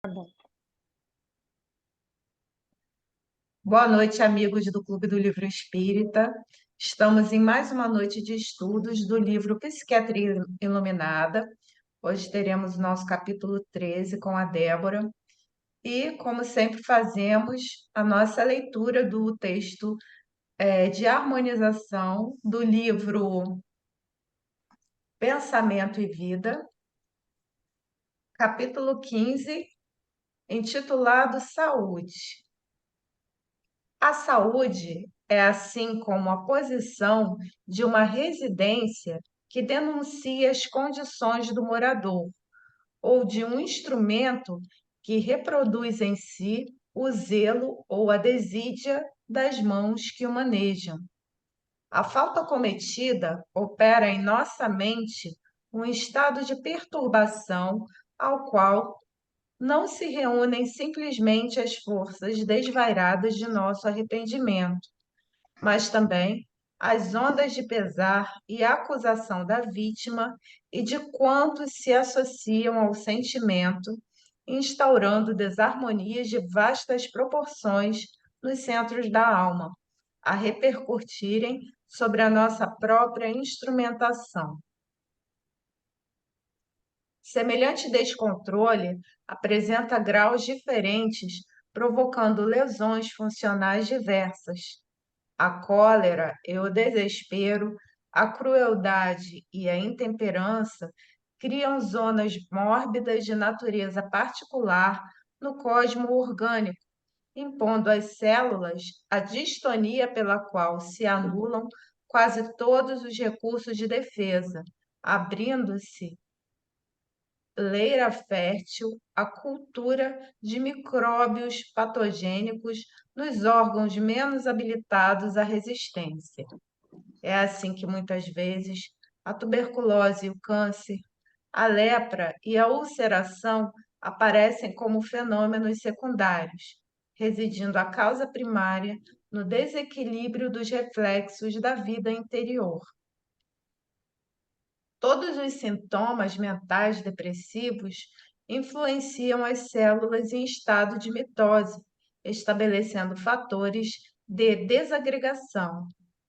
Tá bom. Boa noite, amigos do Clube do Livro Espírita. Estamos em mais uma noite de estudos do livro Psiquiatria Iluminada. Hoje teremos o nosso capítulo 13 com a Débora. E, como sempre fazemos, a nossa leitura do texto de harmonização do livro Pensamento e Vida, capítulo 15, intitulado Saúde. A saúde é, assim como a posição de uma residência que denuncia as condições do morador, ou de um instrumento que reproduz em si o zelo ou a desídia das mãos que o manejam. A falta cometida opera em nossa mente um estado de perturbação ao qual não se reúnem simplesmente as forças desvairadas de nosso arrependimento, mas também as ondas de pesar e acusação da vítima e de quantos se associam ao sentimento, instaurando desarmonias de vastas proporções nos centros da alma, a repercutirem sobre a nossa própria instrumentação. Semelhante descontrole apresenta graus diferentes, provocando lesões funcionais diversas. A cólera e o desespero, a crueldade e a intemperança criam zonas mórbidas de natureza particular no cosmo orgânico, impondo às células a distonia pela qual se anulam quase todos os recursos de defesa, abrindo-se leira fértil à cultura de micróbios patogênicos nos órgãos menos habilitados à resistência. É assim que muitas vezes a tuberculose e o câncer, a lepra e a ulceração aparecem como fenômenos secundários, residindo a causa primária no desequilíbrio dos reflexos da vida interior. Todos os sintomas mentais depressivos influenciam as células em estado de mitose, estabelecendo fatores de desagregação.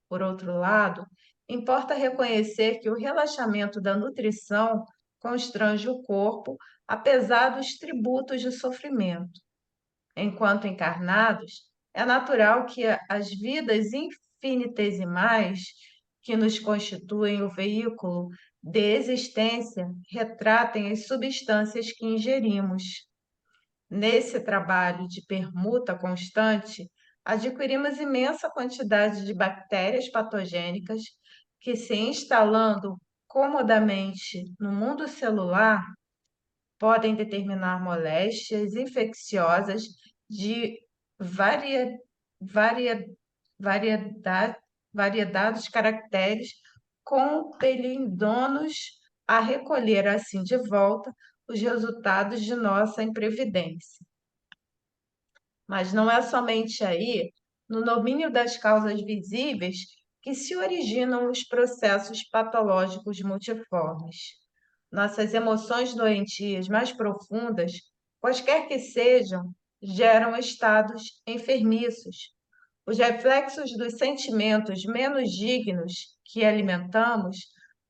Por outro lado, importa reconhecer que o relaxamento da nutrição constrange o corpo, apesar dos tributos de sofrimento. Enquanto encarnados, é natural que as vidas infinitesimais que nos constituem o veículo de existência retratem as substâncias que ingerimos. Nesse trabalho de permuta constante, adquirimos imensa quantidade de bactérias patogênicas que, se instalando comodamente no mundo celular, podem determinar moléstias infecciosas de varia, varia, variedade, variedados caracteres, compelindo-nos a recolher assim de volta os resultados de nossa imprevidência. Mas não é somente aí, no domínio das causas visíveis, que se originam os processos patológicos multiformes. Nossas emoções doentias mais profundas, quaisquer que sejam, geram estados enfermiços. Os reflexos dos sentimentos menos dignos que alimentamos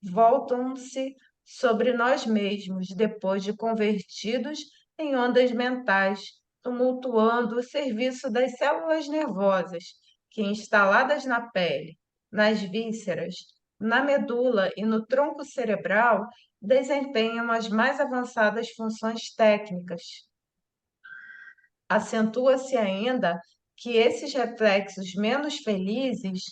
voltam-se sobre nós mesmos depois de convertidos em ondas mentais, tumultuando o serviço das células nervosas que, instaladas na pele, nas vísceras, na medula e no tronco cerebral, desempenham as mais avançadas funções técnicas. Acentua-se ainda que esses reflexos menos felizes,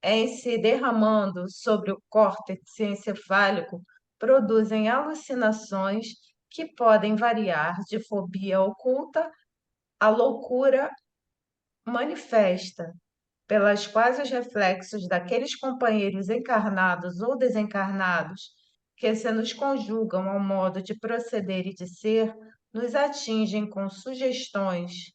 em se derramando sobre o córtex encefálico, produzem alucinações que podem variar de fobia oculta à loucura manifesta, pelas quais os reflexos daqueles companheiros encarnados ou desencarnados que se nos conjugam ao modo de proceder e de ser, nos atingem com sugestões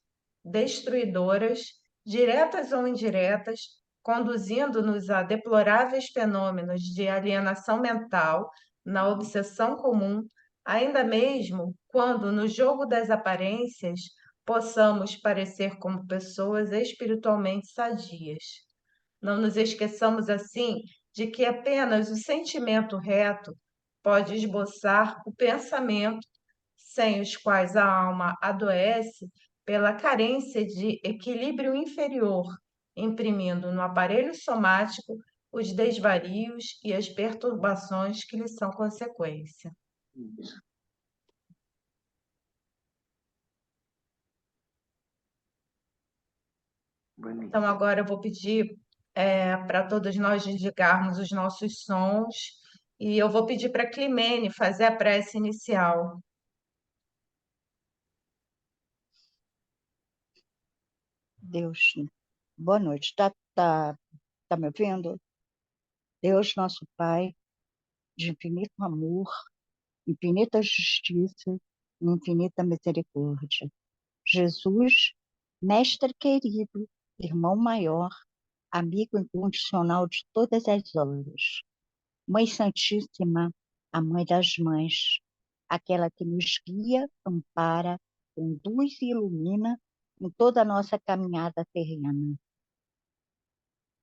destruidoras, diretas ou indiretas, conduzindo-nos a deploráveis fenômenos de alienação mental, na obsessão comum, ainda mesmo quando, no jogo das aparências, possamos parecer como pessoas espiritualmente sadias. Não nos esqueçamos, assim, de que apenas o sentimento reto pode esboçar o pensamento, sem os quais a alma adoece pela carência de equilíbrio inferior, imprimindo no aparelho somático os desvarios e as perturbações que lhe são consequência. Bonito. Então, agora eu vou pedir para todos nós desligarmos os nossos sons e eu vou pedir para a Climene fazer a prece inicial. Deus, boa noite. Tá me ouvindo? Deus, nosso Pai, de infinito amor, infinita justiça e infinita misericórdia. Jesus, mestre querido, irmão maior, amigo incondicional de todas as horas. Mãe Santíssima, a Mãe das Mães, aquela que nos guia, ampara, conduz e ilumina em toda a nossa caminhada terrena.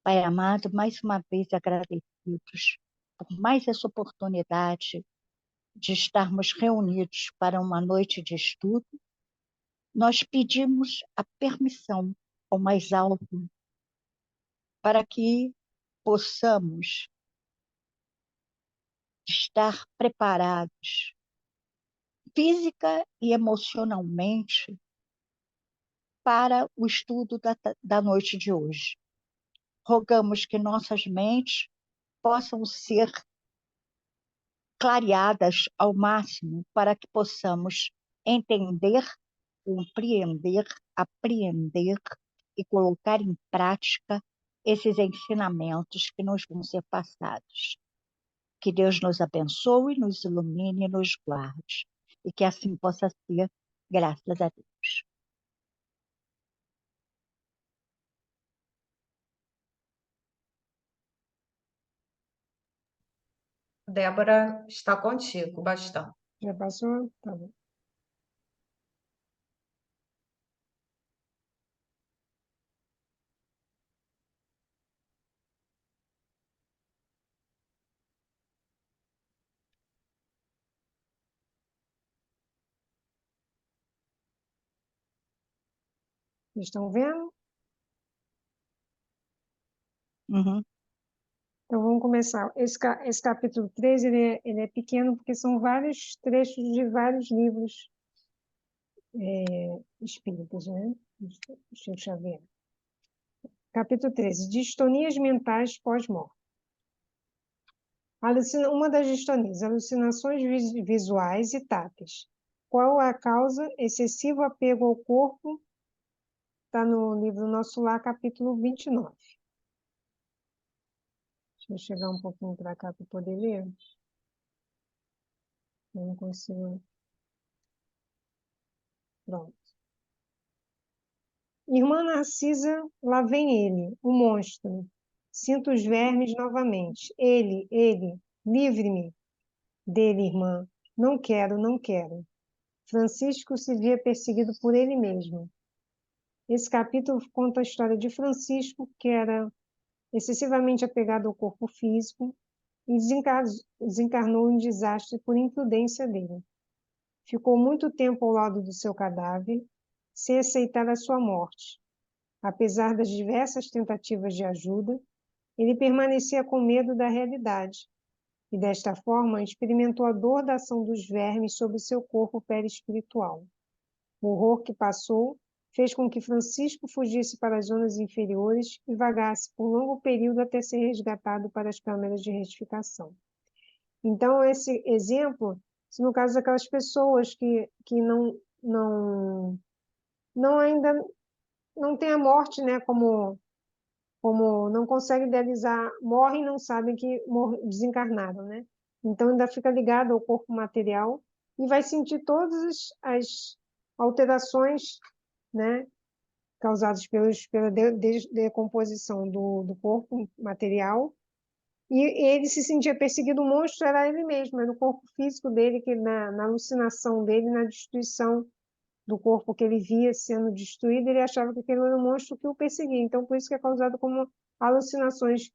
Pai amado, mais uma vez agradecidos por mais essa oportunidade de estarmos reunidos para uma noite de estudo, nós pedimos a permissão ao mais alto para que possamos estar preparados física e emocionalmente para o estudo da noite de hoje. Rogamos que nossas mentes possam ser clareadas ao máximo para que possamos entender, compreender, apreender e colocar em prática esses ensinamentos que nos vão ser passados. Que Deus nos abençoe, nos ilumine e nos guarde. E que assim possa ser, graças a Deus. Débora, está contigo, bastão. Já passou? Tá bom. Vocês estão vendo? Uhum. Então vamos começar. Esse capítulo 3 ele é pequeno porque são vários trechos de vários livros espíritas, né? Chico Xavier. Capítulo 13. Distonias mentais pós-morte. Uma das distonias, alucinações visuais e táteis. Qual a causa? Excessivo apego ao corpo. Está no livro Nosso Lar, capítulo 29. Deixa eu chegar um pouquinho para cá para poder ler. Eu não consigo. Pronto. Irmã Narcisa, lá vem ele, o monstro. Sinto os vermes novamente. Ele, livre-me dele, irmã. Não quero, não quero. Francisco se via perseguido por ele mesmo. Esse capítulo conta a história de Francisco, que era excessivamente apegado ao corpo físico e desencarnou em desastre por imprudência dele. Ficou muito tempo ao lado do seu cadáver, sem aceitar a sua morte. Apesar das diversas tentativas de ajuda, ele permanecia com medo da realidade e, desta forma, experimentou a dor da ação dos vermes sobre seu corpo perispiritual. O horror que passou fez com que Francisco fugisse para as zonas inferiores e vagasse por longo período até ser resgatado para as câmeras de retificação. Então, esse exemplo, no caso daquelas pessoas que não ainda não tem a morte, né, como não conseguem idealizar, morrem e não sabem que desencarnaram, né? Então ainda fica ligado ao corpo material e vai sentir todas as alterações, né, causadas pela decomposição do corpo material E ele se sentia perseguido, o monstro era ele mesmo, era o corpo físico dele, que na alucinação dele, na destruição do corpo que ele via sendo destruído, ele achava que aquele era um monstro que o perseguia. Então, por isso que é causado como alucinações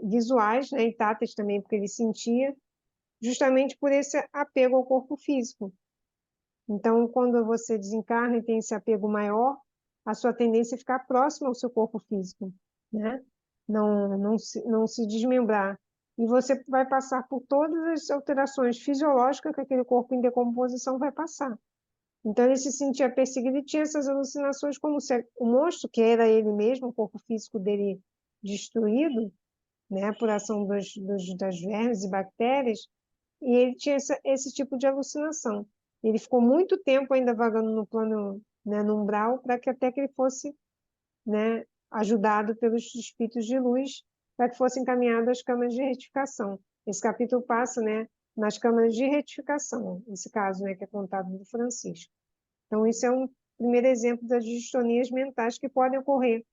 visuais, né, e táteis também, porque ele sentia, justamente por esse apego ao corpo físico. Então, quando você desencarna e tem esse apego maior, a sua tendência é ficar próximo ao seu corpo físico, né? Não se desmembrar. E você vai passar por todas as alterações fisiológicas que aquele corpo em decomposição vai passar. Então, ele se sentia perseguido e tinha essas alucinações como se o monstro, que era ele mesmo, o corpo físico dele destruído, né, por ação das vermes e bactérias, e ele tinha esse tipo de alucinação. Ele ficou muito tempo ainda vagando no plano, né, no umbral, para que até que ele fosse, né, ajudado pelos espíritos de luz, para que fosse encaminhado às câmaras de retificação. Esse capítulo passa, né, nas câmaras de retificação, esse caso, né, que é contado do Francisco. Então, isso é um primeiro exemplo das distonias mentais que podem ocorrer,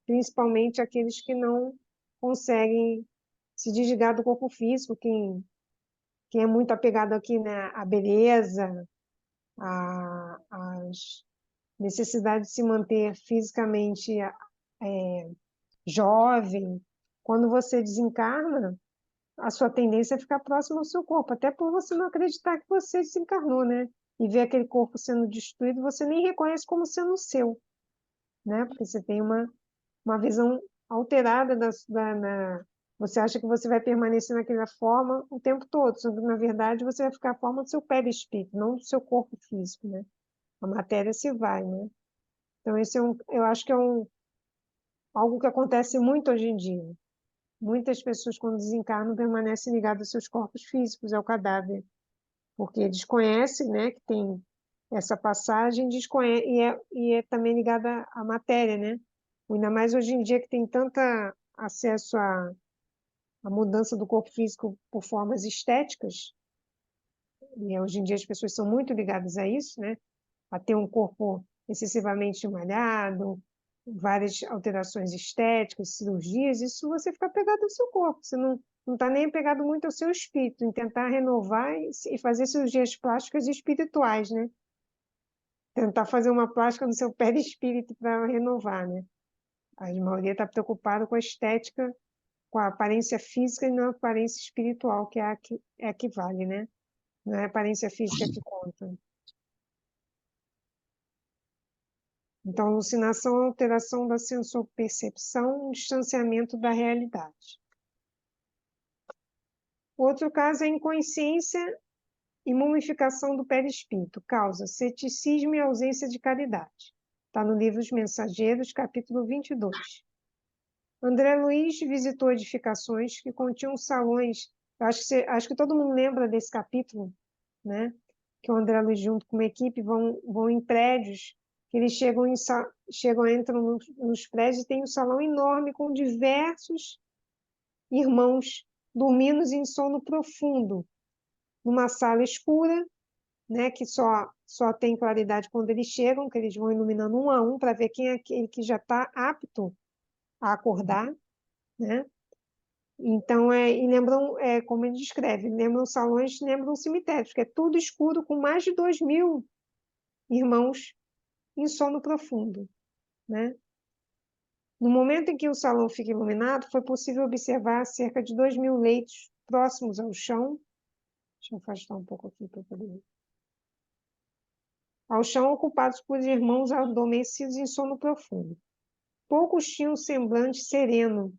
principalmente aqueles que não conseguem se desligar do corpo físico, quem é muito apegado aqui, né, à beleza, às necessidades de se manter fisicamente jovem. Quando você desencarna, a sua tendência é ficar próximo ao seu corpo, até por você não acreditar que você desencarnou, né? E ver aquele corpo sendo destruído, você nem reconhece como sendo o seu, né? Porque você tem uma visão alterada você acha que você vai permanecer naquela forma o tempo todo, só que, na verdade, você vai ficar a forma do seu perispírito, não do seu corpo físico, né? A matéria se vai, né? Então, eu acho que é algo que acontece muito hoje em dia. Muitas pessoas, quando desencarnam, permanecem ligadas aos seus corpos físicos, ao cadáver, porque desconhecem, né, que tem essa passagem, e é também ligada à matéria, né? Ainda mais hoje em dia que tem tanto acesso à mudança do corpo físico por formas estéticas, e hoje em dia as pessoas são muito ligadas a isso, né? A ter um corpo excessivamente malhado, várias alterações estéticas, cirurgias, isso você fica pegado ao seu corpo, você não está nem pegado muito ao seu espírito, em tentar renovar e fazer cirurgias plásticas espirituais, né? Tentar fazer uma plástica no seu perispírito para renovar, né? A maioria está preocupada com a estética, com a aparência física e não a aparência espiritual, que é a que vale, né? Não é a aparência física que conta. Então, alucinação é alteração da sensor-percepção, distanciamento da realidade. Outro caso é inconsciência e mumificação do perispírito, causa ceticismo e ausência de caridade. Está no livro Os Mensageiros, capítulo 22. André Luiz visitou edificações que continham salões. Acho que todo mundo lembra desse capítulo, né? Que o André Luiz, junto com uma equipe, vão em prédios, que eles entram nos prédios e tem um salão enorme com diversos irmãos dormindo em sono profundo, numa sala escura, né? Que só tem claridade quando eles chegam, que eles vão iluminando um a um para ver quem é aquele que já está apto a acordar, né? Então, e lembram, como ele descreve, lembram salões, lembram cemitérios, que é tudo escuro, com mais de 2.000 irmãos em sono profundo, né? No momento em que o salão fica iluminado, foi possível observar cerca de 2.000 leitos próximos ao chão. Deixa eu afastar um pouco aqui para poder ver. Ao chão, ocupados por irmãos adormecidos em sono profundo. Poucos tinham semblante sereno.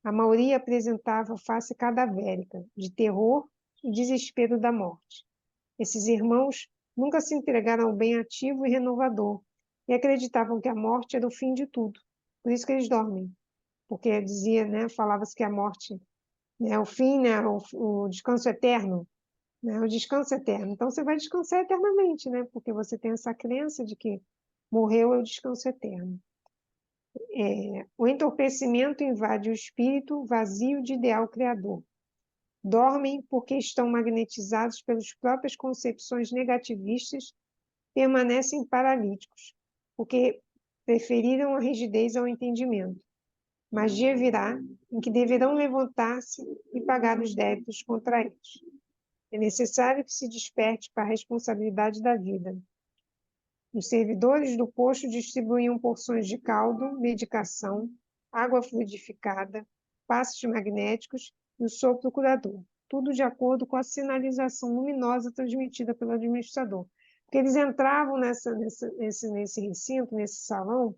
A maioria apresentava face cadavérica, de terror e desespero da morte. Esses irmãos nunca se entregaram ao bem ativo e renovador, e acreditavam que a morte era o fim de tudo. Por isso que eles dormem. Porque dizia, né, falava-se que a morte, né, o fim, né, o descanso eterno, né, o descanso eterno. Então você vai descansar eternamente, né, porque você tem essa crença de que morreu é o descanso eterno. O entorpecimento invade o espírito vazio de ideal criador. Dormem porque estão magnetizados pelas próprias concepções negativistas, permanecem paralíticos, porque preferiram a rigidez ao entendimento. mas dia virá em que deverão levantar-se e pagar os débitos contraídos. É necessário que se desperte para a responsabilidade da vida. Os servidores do posto distribuíam porções de caldo, medicação, água fluidificada, passos magnéticos e o sopro curador, tudo de acordo com a sinalização luminosa transmitida pelo administrador. Porque eles entravam nesse recinto, nesse salão,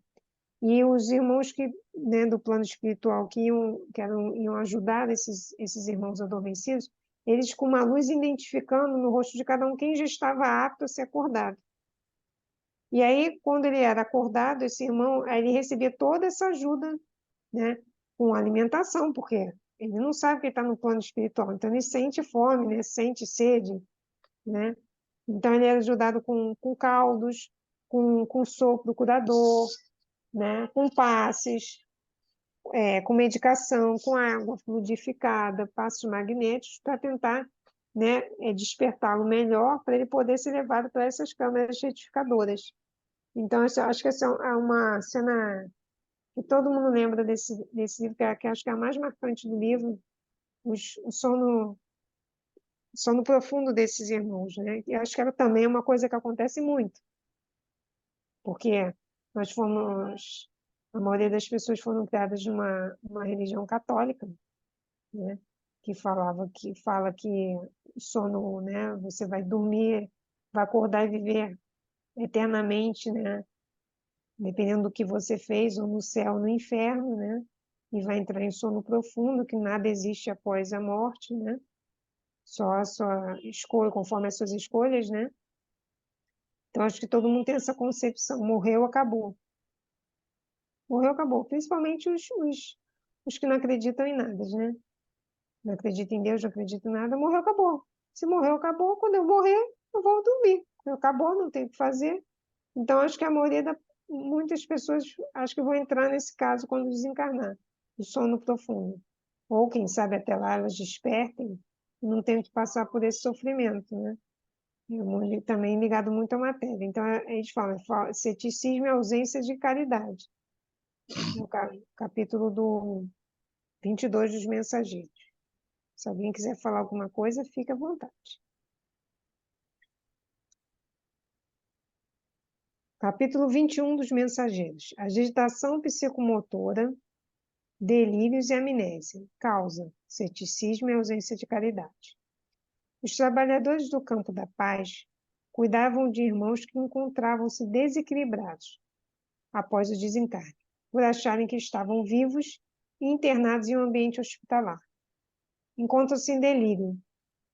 e os irmãos que, né, do plano espiritual iam ajudar esses irmãos adormecidos, eles com uma luz identificando no rosto de cada um quem já estava apto a ser acordado. E aí, quando ele era acordado, esse irmão, aí ele recebia toda essa ajuda, né, com alimentação, porque ele não sabe que ele está no plano espiritual, então ele sente fome, né, sente sede, né? Então ele era ajudado com caldos, com sopro curador, né, com passes, com medicação, com água fluidificada, passos magnéticos, para tentar, né, despertá-lo melhor, para ele poder ser levado para essas câmeras retificadoras. Então, eu acho que essa é uma cena que todo mundo lembra desse livro, que acho que é a mais marcante do livro, o sono profundo desses irmãos, né? E acho que ela também é uma coisa que acontece muito, porque a maioria das pessoas foram criadas de uma religião católica, né? Que fala que o sono, né? Você vai dormir, vai acordar e viver eternamente, né? Dependendo do que você fez, ou no céu ou no inferno, né? E vai entrar em sono profundo, que nada existe após a morte, né? Só a sua escolha, conforme as suas escolhas, né? Então, acho que todo mundo tem essa concepção. Morreu, acabou. Morreu, acabou. Principalmente os que não acreditam em nada, né? Não acreditam em Deus, não acreditam em nada. Morreu, acabou. Se morreu, acabou. Quando eu morrer, eu vou dormir. Acabou, não tem o que fazer. Então, acho que muitas pessoas acho que vão entrar nesse caso quando desencarnar, o sono profundo. Ou, quem sabe, até lá elas despertem e não tenham que passar por esse sofrimento, né? Também ligado muito à matéria. Então, a gente fala ceticismo e ausência de caridade. No capítulo do 22 dos Mensageiros. Se alguém quiser falar alguma coisa, fique à vontade. Capítulo 21 dos Mensageiros. Agitação psicomotora, delírios e amnésia. Causa: ceticismo e ausência de caridade. Os trabalhadores do campo da paz cuidavam de irmãos que encontravam-se desequilibrados após o desencarne, por acharem que estavam vivos e internados em um ambiente hospitalar. Encontram-se em delírio.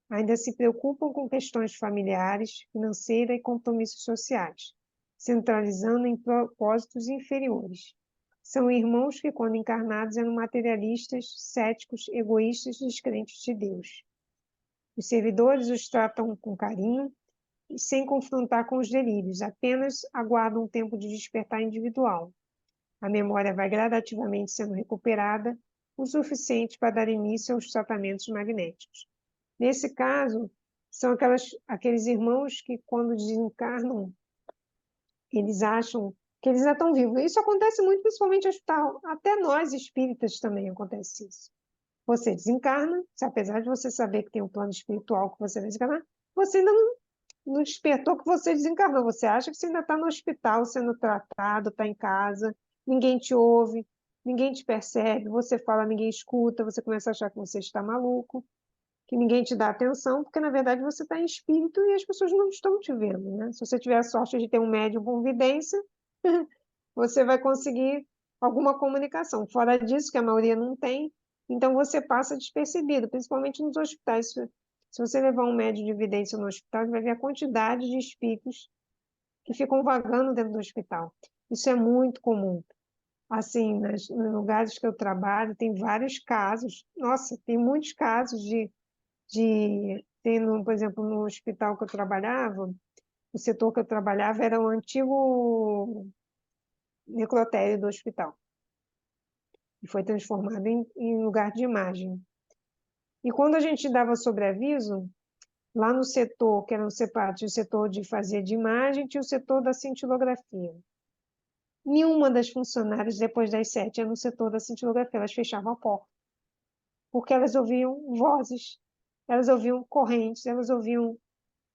Ainda se preocupam com questões familiares, financeiras e compromissos sociais, centralizando em propósitos inferiores. São irmãos que, quando encarnados, eram materialistas, céticos, egoístas, descrentes de Deus. Os servidores os tratam com carinho e sem confrontar com os delírios, apenas aguardam um tempo de despertar individual. A memória vai gradativamente sendo recuperada, o suficiente para dar início aos tratamentos magnéticos. Nesse caso, são aqueles irmãos que, quando desencarnam, eles acham que eles já estão vivos. Isso acontece muito, principalmente no hospital. Até nós, espíritas, também acontece isso. Você desencarna, apesar de você saber que tem um plano espiritual que você vai desencarnar, você ainda não despertou que você desencarnou. Você acha que você ainda está no hospital sendo tratado, está em casa, ninguém te ouve, ninguém te percebe, você fala, ninguém escuta, você começa a achar que você está maluco, que ninguém te dá atenção, porque na verdade você está em espírito e as pessoas não estão te vendo, né? Se você tiver a sorte de ter um médium com vidência, você vai conseguir alguma comunicação. Fora disso, que a maioria não tem, então você passa despercebido, principalmente nos hospitais. Se você levar um médium de vidência no hospital, você vai ver a quantidade de espíritos que ficam vagando dentro do hospital. Isso é muito comum. Assim, nos lugares que eu trabalho, tem vários casos. Nossa, tem muitos casos por exemplo, no hospital que eu trabalhava, o setor que eu trabalhava era o antigo necrotério do hospital. E foi transformado em lugar de imagem. E quando a gente dava sobreaviso, lá no setor, que era um setor de fazer de imagem, tinha o setor da cintilografia. Nenhuma das funcionárias, depois das 7, ia no setor da cintilografia, elas fechavam a porta, porque elas ouviam vozes, elas ouviam correntes, elas ouviam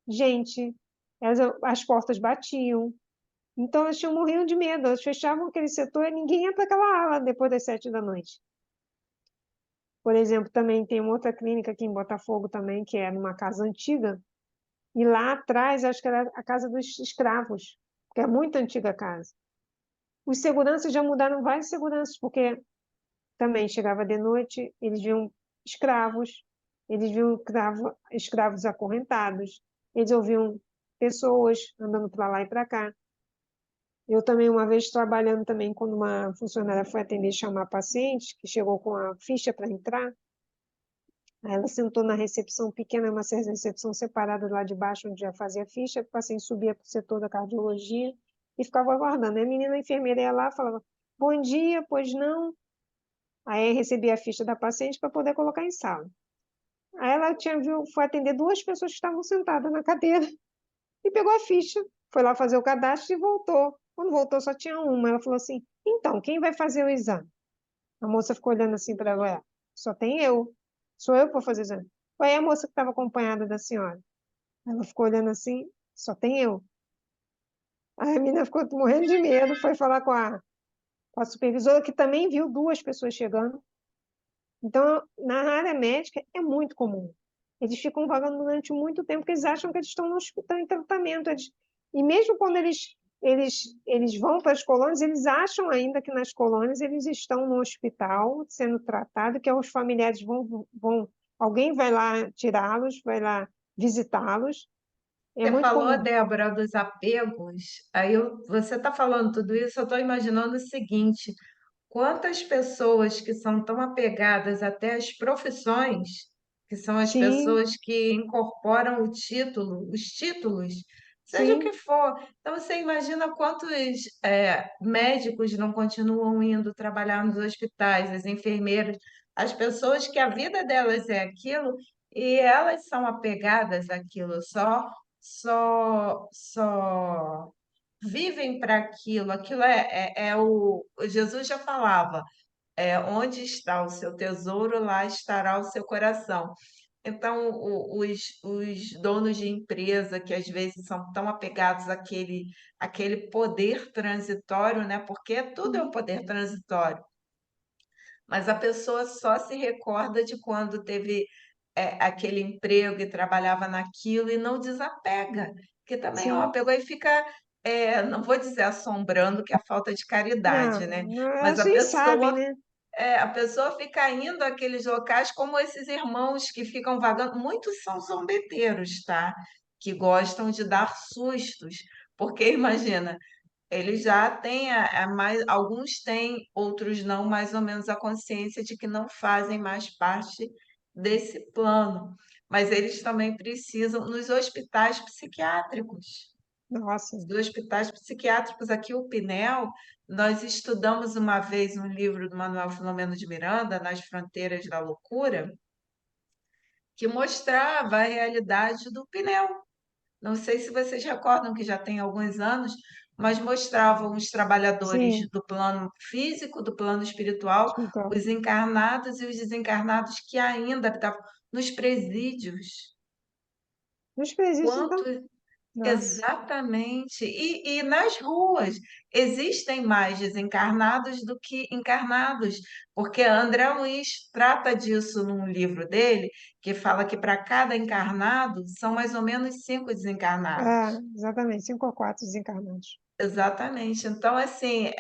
gente, as portas batiam. Então, elas morriam de medo, elas fechavam aquele setor e ninguém ia para aquela ala depois das 7 da noite. Por exemplo, também tem uma outra clínica aqui em Botafogo também, que é numa casa antiga, e lá atrás, acho que era a casa dos escravos, que é muito antiga a casa. Os seguranças já mudaram vários seguranças, porque também chegava de noite, eles viam escravos, eles viam escravos acorrentados, eles ouviam pessoas andando para lá e para cá. Eu também, uma vez trabalhando também, quando uma funcionária foi atender e chamar paciente, que chegou com a ficha para entrar, aí ela sentou na recepção pequena, uma recepção separada lá de baixo, onde já fazia ficha, o paciente subia para o setor da cardiologia e ficava aguardando. Aí a menina a enfermeira ia lá e falava, bom dia, pois não? Aí recebia a ficha da paciente para poder colocar em sala. Aí ela foi atender duas pessoas que estavam sentadas na cadeira e pegou a ficha, foi lá fazer o cadastro e voltou. Quando voltou, só tinha uma. Ela falou assim, então, quem vai fazer o exame? A moça ficou olhando assim para ela, só tem eu. Sou eu que vou fazer o exame. Aí a moça que estava acompanhada da senhora. Ela ficou olhando assim, só tem eu. Aí a menina ficou morrendo de medo, foi falar com a supervisora, que também viu duas pessoas chegando. Então, na área médica, é muito comum. Eles ficam vagando durante muito tempo, porque eles acham que eles estão no hospital em tratamento. E mesmo quando eles vão para as colônias, eles acham ainda que nas colônias eles estão no hospital sendo tratados, que os familiares alguém vai lá tirá-los, vai lá visitá-los. É Você muito falou, comum. Débora, dos apegos. Você está falando tudo isso, eu estou imaginando o seguinte: quantas pessoas que são tão apegadas até às profissões, que são as Sim, pessoas que incorporam o título, os títulos, seja o sim, que for. Então, você imagina quantos médicos não continuam indo trabalhar nos hospitais, as enfermeiras, as pessoas que a vida delas é aquilo e elas são apegadas àquilo, só vivem para aquilo. Aquilo o Jesus já falava, onde está o seu tesouro, lá estará o seu coração. Então, os donos de empresa que às vezes são tão apegados àquele poder transitório, né? Porque tudo é um poder transitório, mas a pessoa só se recorda de quando teve aquele emprego e trabalhava naquilo e não desapega, que também é um sim. apego aí fica, não vou dizer assombrando, que é falta de caridade, Não, né? não, Mas a gente sabe, né? a pessoa fica indo àqueles locais como esses irmãos que ficam vagando. Muitos são zombeteiros, tá? Que gostam de dar sustos, porque imagina, eles já têm alguns têm, outros não, mais ou menos a consciência de que não fazem mais parte desse plano. Mas eles também precisam nos hospitais psiquiátricos. Nossa, Os hospitais psiquiátricos aqui, o Pinel, nós estudamos uma vez um livro do Manuel Filomeno de Miranda, Nas Fronteiras da Loucura, que mostrava a realidade do Pinel. Não sei se vocês recordam que já tem alguns anos, mas mostravam os trabalhadores sim, do plano físico, do plano espiritual, então, os encarnados e os desencarnados que ainda habitavam nos presídios. nos presídios, Quanto então, nossa, exatamente. E nas ruas existem mais desencarnados do que encarnados, porque André Luiz trata disso num livro dele, que fala que para cada encarnado são mais ou menos 5 desencarnados. exatamente, 5 ou 4 desencarnados. Exatamente. Então, assim,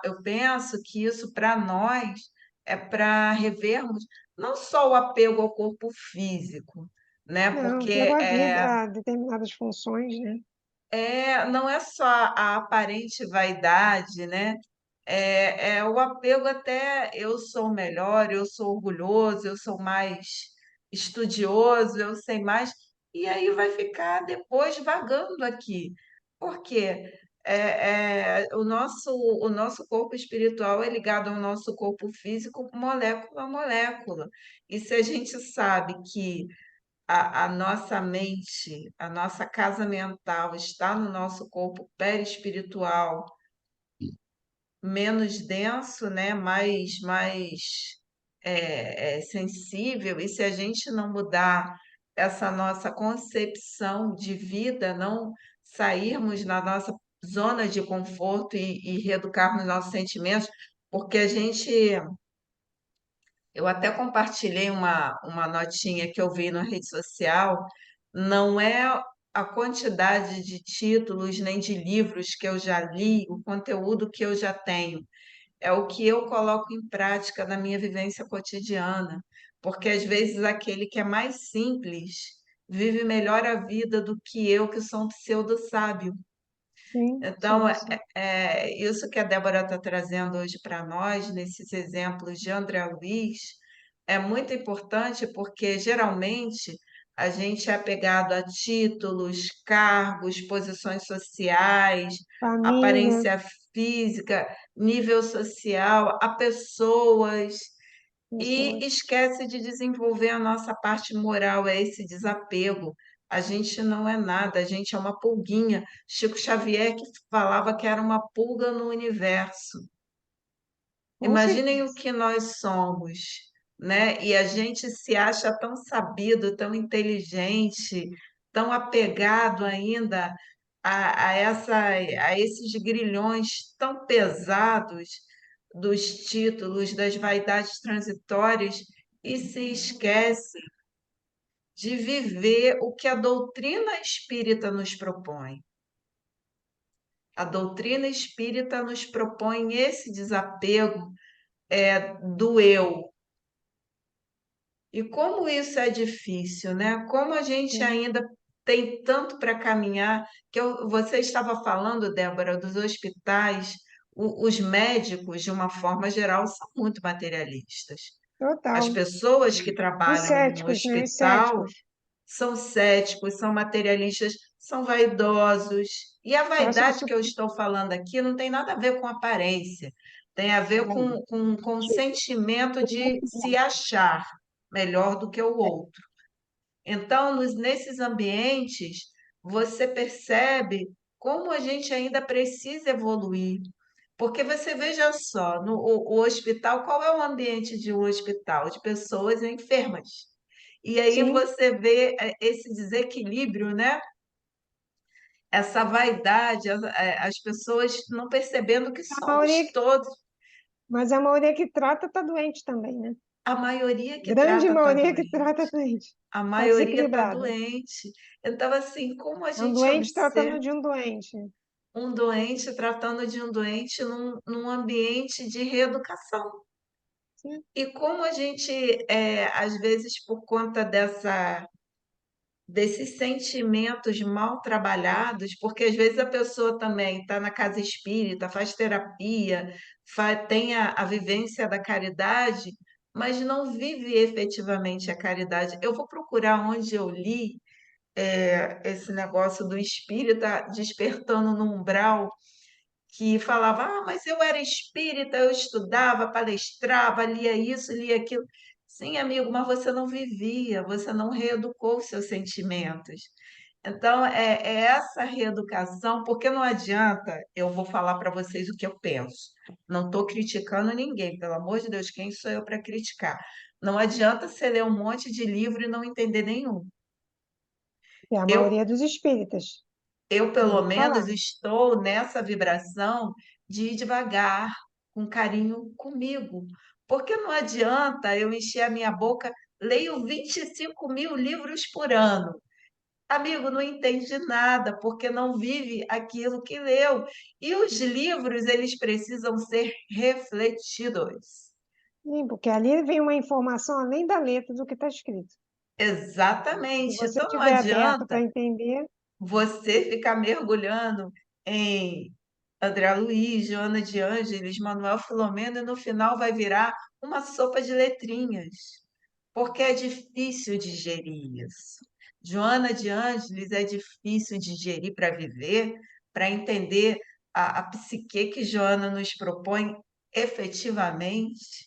eu penso que isso para nós é para revermos não só o apego ao corpo físico, né? Não, Porque pegou a vida, a determinadas funções, né? não é só a aparente vaidade, né? É o apego até eu sou melhor, eu sou orgulhoso, eu sou mais estudioso, eu sei mais, e aí vai ficar depois vagando aqui. Por quê? O nosso corpo espiritual é ligado ao nosso corpo físico, molécula a molécula. E se a gente sabe que a nossa mente, a nossa casa mental está no nosso corpo perispiritual, menos denso, né? Mais sensível. E se a gente não mudar essa nossa concepção de vida, não sairmos na nossa zona de conforto e reeducarmos nossos sentimentos, porque eu até compartilhei uma notinha que eu vi na rede social, não é a quantidade de títulos nem de livros que eu já li, o conteúdo que eu já tenho, é o que eu coloco em prática na minha vivência cotidiana, porque às vezes aquele que é mais simples vive melhor a vida do que eu, que sou um pseudo-sábio. Sim, Então, sim, sim. isso que a Débora está trazendo hoje para nós, nesses exemplos de André Luiz, é muito importante porque geralmente a gente é apegado a títulos, cargos, posições sociais, Família, aparência física, nível social, a pessoas, e pessoas. esquece de desenvolver a nossa parte moral, é esse desapego. A gente não é nada, a gente é uma pulguinha. Chico Xavier que falava que era uma pulga no universo. Com Imaginem o certeza. que nós somos, né? E a gente se acha tão sabido, tão inteligente, tão apegado ainda a esses grilhões tão pesados dos títulos, das vaidades transitórias, e se esquece de viver o que a doutrina espírita nos propõe. A doutrina espírita nos propõe esse desapego do eu. E como isso é difícil, né? Como a gente Sim. ainda tem tanto para caminhar, você estava falando, Débora, dos hospitais, os médicos, de uma forma geral, são muito materialistas. As Total. pessoas que Os trabalham em um céticos, né? Os hospital céticos. são céticos, são materialistas, são vaidosos. E a Acham vaidade isso que eu estou falando aqui não tem nada a ver com aparência, tem a ver com o sentimento de se achar melhor do que o outro. Então, nesses ambientes, você percebe como a gente ainda precisa evoluir. Porque você veja só, o hospital, qual é o ambiente de um hospital? De pessoas enfermas. E aí sim. você vê esse desequilíbrio, né? Essa vaidade, as pessoas não percebendo que A maioria, somos todos, mas a maioria que trata está doente também, né? a maioria que Grande trata está maioria que doente, trata está doente. a Está maioria está desequilibrada. doente. Então, assim, como a É um gente doente tratando observa de um doente. um doente tratando de um doente num ambiente de reeducação? Sim, E como a gente, às vezes, por conta desses sentimentos mal trabalhados, porque às vezes a pessoa também está na casa espírita, faz terapia, tem a vivência da caridade, mas não vive efetivamente a caridade. Eu vou procurar onde eu li esse negócio do espírita despertando no umbral, que falava: ah, mas eu era espírita, eu estudava, palestrava, lia isso, lia aquilo. Sim, amigo, mas você não vivia, você não reeducou os seus sentimentos. Então, é essa reeducação, porque não adianta, eu vou falar para vocês o que eu penso. Não estou criticando ninguém, pelo amor de Deus, quem sou eu para criticar? Não adianta você ler um monte de livro e não entender nenhum. é a Eu maioria dos espíritas. Eu, Já pelo ouvi menos, falar. estou nessa vibração de ir devagar, com carinho comigo. Porque não adianta eu encher a minha boca, leio 25 mil livros por ano. Amigo, não entende nada, porque não vive aquilo que leu. E os livros, eles precisam ser refletidos. Sim, porque ali vem uma informação além da letra do que está escrito. Se Exatamente. você Então, não estiver aberto para adianta entender, você ficar mergulhando em André Luiz, Joana de Ângeles, Manuel Filomeno, e no final vai virar uma sopa de letrinhas, porque é difícil digerir isso. Joana de Ângeles é difícil digerir para viver, para entender a psique que Joana nos propõe efetivamente,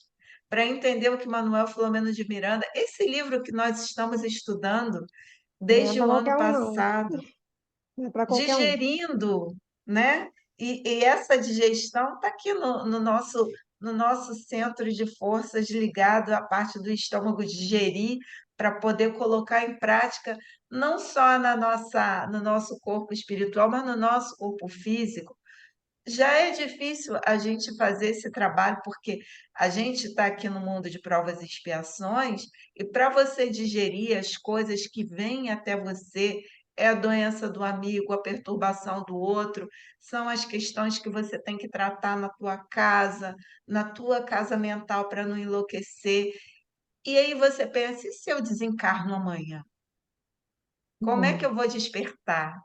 para entender o que Manuel Filomeno de Miranda, esse livro que nós estamos estudando não é desde para o ano qualquer um, não. passado, Não é para qualquer um. digerindo, né? E essa digestão está aqui no nosso centro de forças, ligado à parte do estômago digerir, para poder colocar em prática, não só no nosso corpo espiritual, mas no nosso corpo físico. Já é difícil a gente fazer esse trabalho, porque a gente está aqui no mundo de provas e expiações, e para você digerir as coisas que vêm até você, é a doença do amigo, a perturbação do outro, são as questões que você tem que tratar na tua casa mental, para não enlouquecer. E aí você pensa, e se eu desencarno amanhã? Como é que eu vou despertar?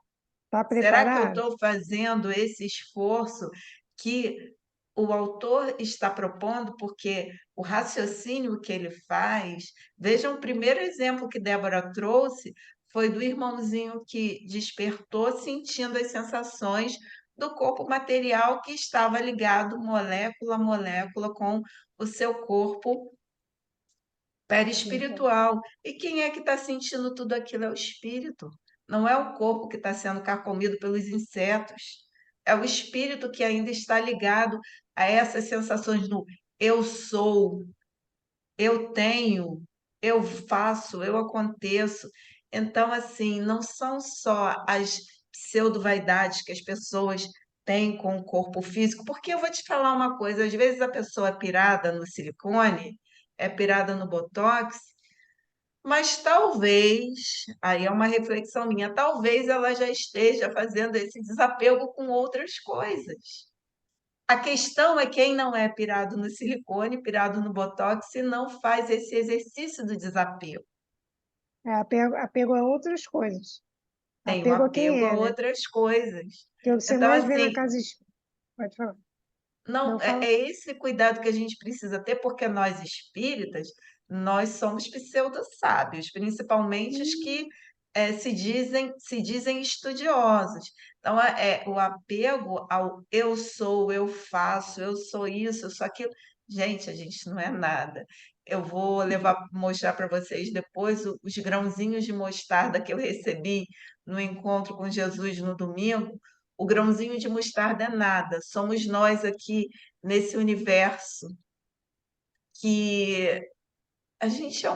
Tá Será que eu preparado? estou fazendo esse esforço que o autor está propondo? Porque o raciocínio que ele faz, vejam, o primeiro exemplo que Débora trouxe foi do irmãozinho que despertou sentindo as sensações do corpo material que estava ligado molécula a molécula com o seu corpo perispiritual. E quem é que está sentindo tudo aquilo? É o espírito. Não é o corpo que está sendo carcomido pelos insetos. É o espírito que ainda está ligado a essas sensações do eu sou, eu tenho, eu faço, eu aconteço. Então, assim, não são só as pseudo-vaidades que as pessoas têm com o corpo físico, porque eu vou te falar uma coisa, às vezes a pessoa é pirada no silicone, é pirada no botox, mas talvez, aí é uma reflexão minha, talvez ela já esteja fazendo esse desapego com outras coisas. A questão é quem não é pirado no silicone, pirado no botox, e não faz esse exercício do desapego. Apego a outras coisas. Tem o Apego a quem apego a é, né? outras coisas. Que é o que você Então, mais vê na assim, casa. Pode falar. não, Não é, fala. é esse cuidado que a gente precisa ter, porque nós espíritas, nós somos pseudo-sábios, principalmente os que se dizem estudiosos. Então, o apego ao eu sou, eu faço, eu sou isso, eu sou aquilo. Gente, a gente não é nada. Eu vou mostrar para vocês depois os grãozinhos de mostarda que eu recebi no encontro com Jesus no domingo. O grãozinho de mostarda é nada, somos nós aqui nesse universo que a gente é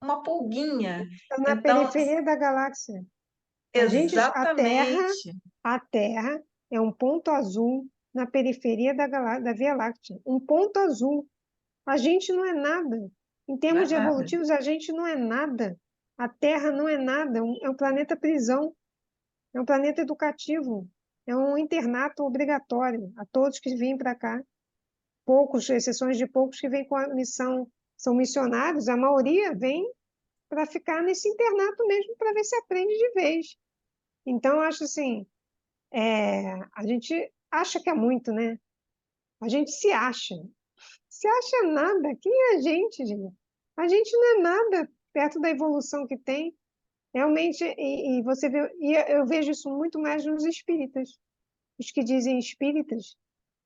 uma pulguinha. Está na Então, periferia da galáxia. exatamente, A Terra é um ponto azul na periferia da Via Láctea. Um ponto azul. A gente não é nada. Em não é termos nada. evolutivos, a gente não é nada. A Terra não é nada. É um planeta prisão. É um planeta educativo. É um internato obrigatório a todos que vêm para cá. Poucos, exceções de poucos que vêm com a missão, são missionários, a maioria vem para ficar nesse internato mesmo, para ver se aprende de vez. Então, eu acho assim, a gente acha que é muito, né? A gente se acha. Se acha nada. Quem é a gente, gente? A gente não é nada perto da evolução que tem. Realmente, e você vê, e eu vejo isso muito mais nos espíritas. Os que dizem espíritas,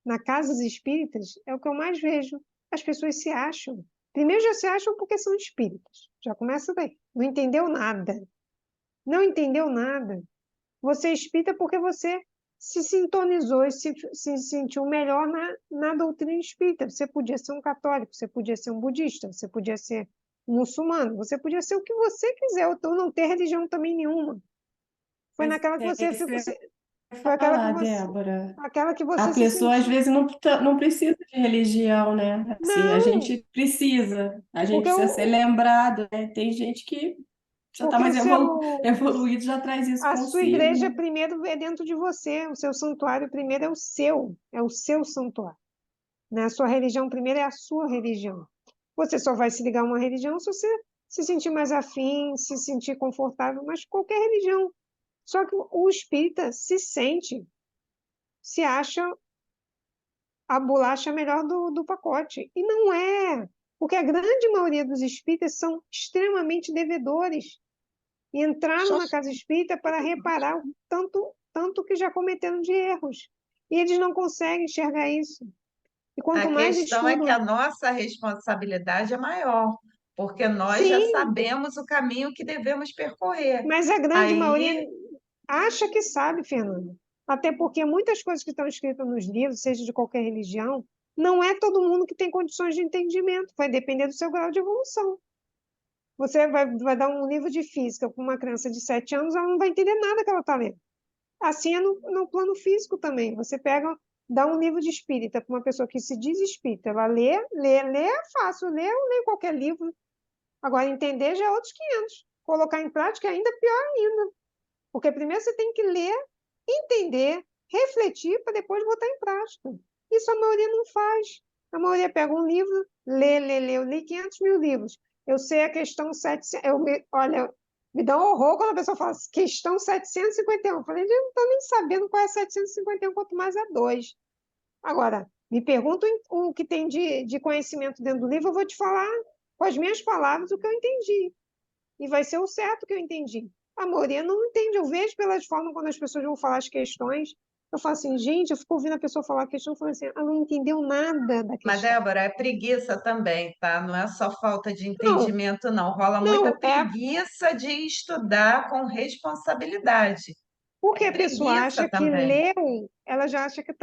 na casas espíritas, é o que eu mais vejo. As pessoas se acham. Primeiro já se acham porque são espíritas. Já começa daí. Não entendeu nada. Não entendeu nada. Você é espírita porque você se sintonizou e se sentiu melhor na doutrina espírita. Você podia ser um católico, você podia ser um budista, você podia ser um muçulmano, você podia ser o que você quiser, ou não ter religião também nenhuma. Foi Pois naquela que é você isso que ficou, eu ia foi falar, Débora. aquela que A você se pessoa às sentiu. vezes não precisa de religião, né? Assim, Não, a gente porque precisa ser lembrado, né? Tem gente que já está porque mais evoluído, já traz isso a sua consigo, igreja né? primeiro é dentro de você, o seu santuário primeiro é o seu santuário. Né? A sua religião primeiro é a sua religião. Você só vai se ligar a uma religião se você se sentir mais afim, se sentir confortável, mas qualquer religião. Só que o espírita se sente, se acha a bolacha melhor do pacote. E não é, porque a grande maioria dos espíritas são extremamente devedores e entraram Só na casa espírita para reparar o tanto que já cometeram de erros. E eles não conseguem enxergar isso. E A quanto mais questão é que estudo, a nossa responsabilidade é maior, porque nós já sim, sabemos o caminho que devemos percorrer. mas a grande maioria Aí acha que sabe, Fernanda. Até porque muitas coisas que estão escritas nos livros, seja de qualquer religião, não é todo mundo que tem condições de entendimento, vai depender do seu grau de evolução. Você vai dar um livro de física para uma criança de 7 anos, ela não vai entender nada que ela está lendo. Assim é no plano físico também. Você pega, dá um livro de espírita para uma pessoa que se diz espírita, ela lê é fácil, eu leio qualquer livro. Agora, entender já é outros 500. Colocar em prática é ainda pior ainda. Porque primeiro você tem que ler, entender, refletir para depois botar em prática. Isso a maioria não faz. A maioria pega um livro, lê. Eu li 500 mil livros. Eu sei a questão 700. Olha, me dá um horror quando a pessoa fala questão 751. Eu falei, eu não estou nem sabendo qual é 751, quanto mais a 2. Agora, me pergunta o que tem de conhecimento dentro do livro, eu vou te falar com as minhas palavras o que eu entendi. E vai ser o certo que eu entendi. A maioria não entende. Eu vejo pelas formas quando as pessoas vão falar as questões. Eu falo assim, gente, eu fico ouvindo a pessoa falar a questão, eu falo assim, ela não entendeu nada da Mas, questão. Débora, é preguiça também, tá? Não é só falta de Não, entendimento, não. Rola muita não, é preguiça de estudar com responsabilidade. porque É a pessoa preguiça acha que também. leu, ela já acha que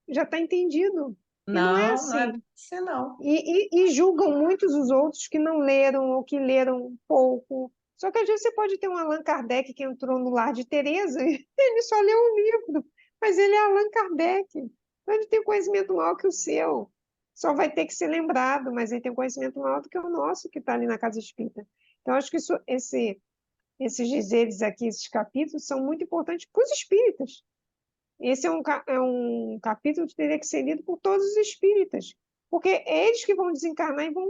já tá entendido. E não é Não, não é assim. assim, não. E julgam muitos os outros que não leram ou que leram pouco. Só que às vezes você pode ter um Allan Kardec que entrou no lar de Teresa e ele só leu um livro, mas ele é Allan Kardec. Então ele tem um conhecimento maior que o seu. Só vai ter que ser lembrado, mas ele tem um conhecimento maior do que o nosso que está ali na Casa Espírita. Então, acho que esses dizeres aqui, esses capítulos, são muito importantes para os espíritas. Esse é um capítulo que teria que ser lido por todos os espíritas, porque é eles que vão desencarnar e vão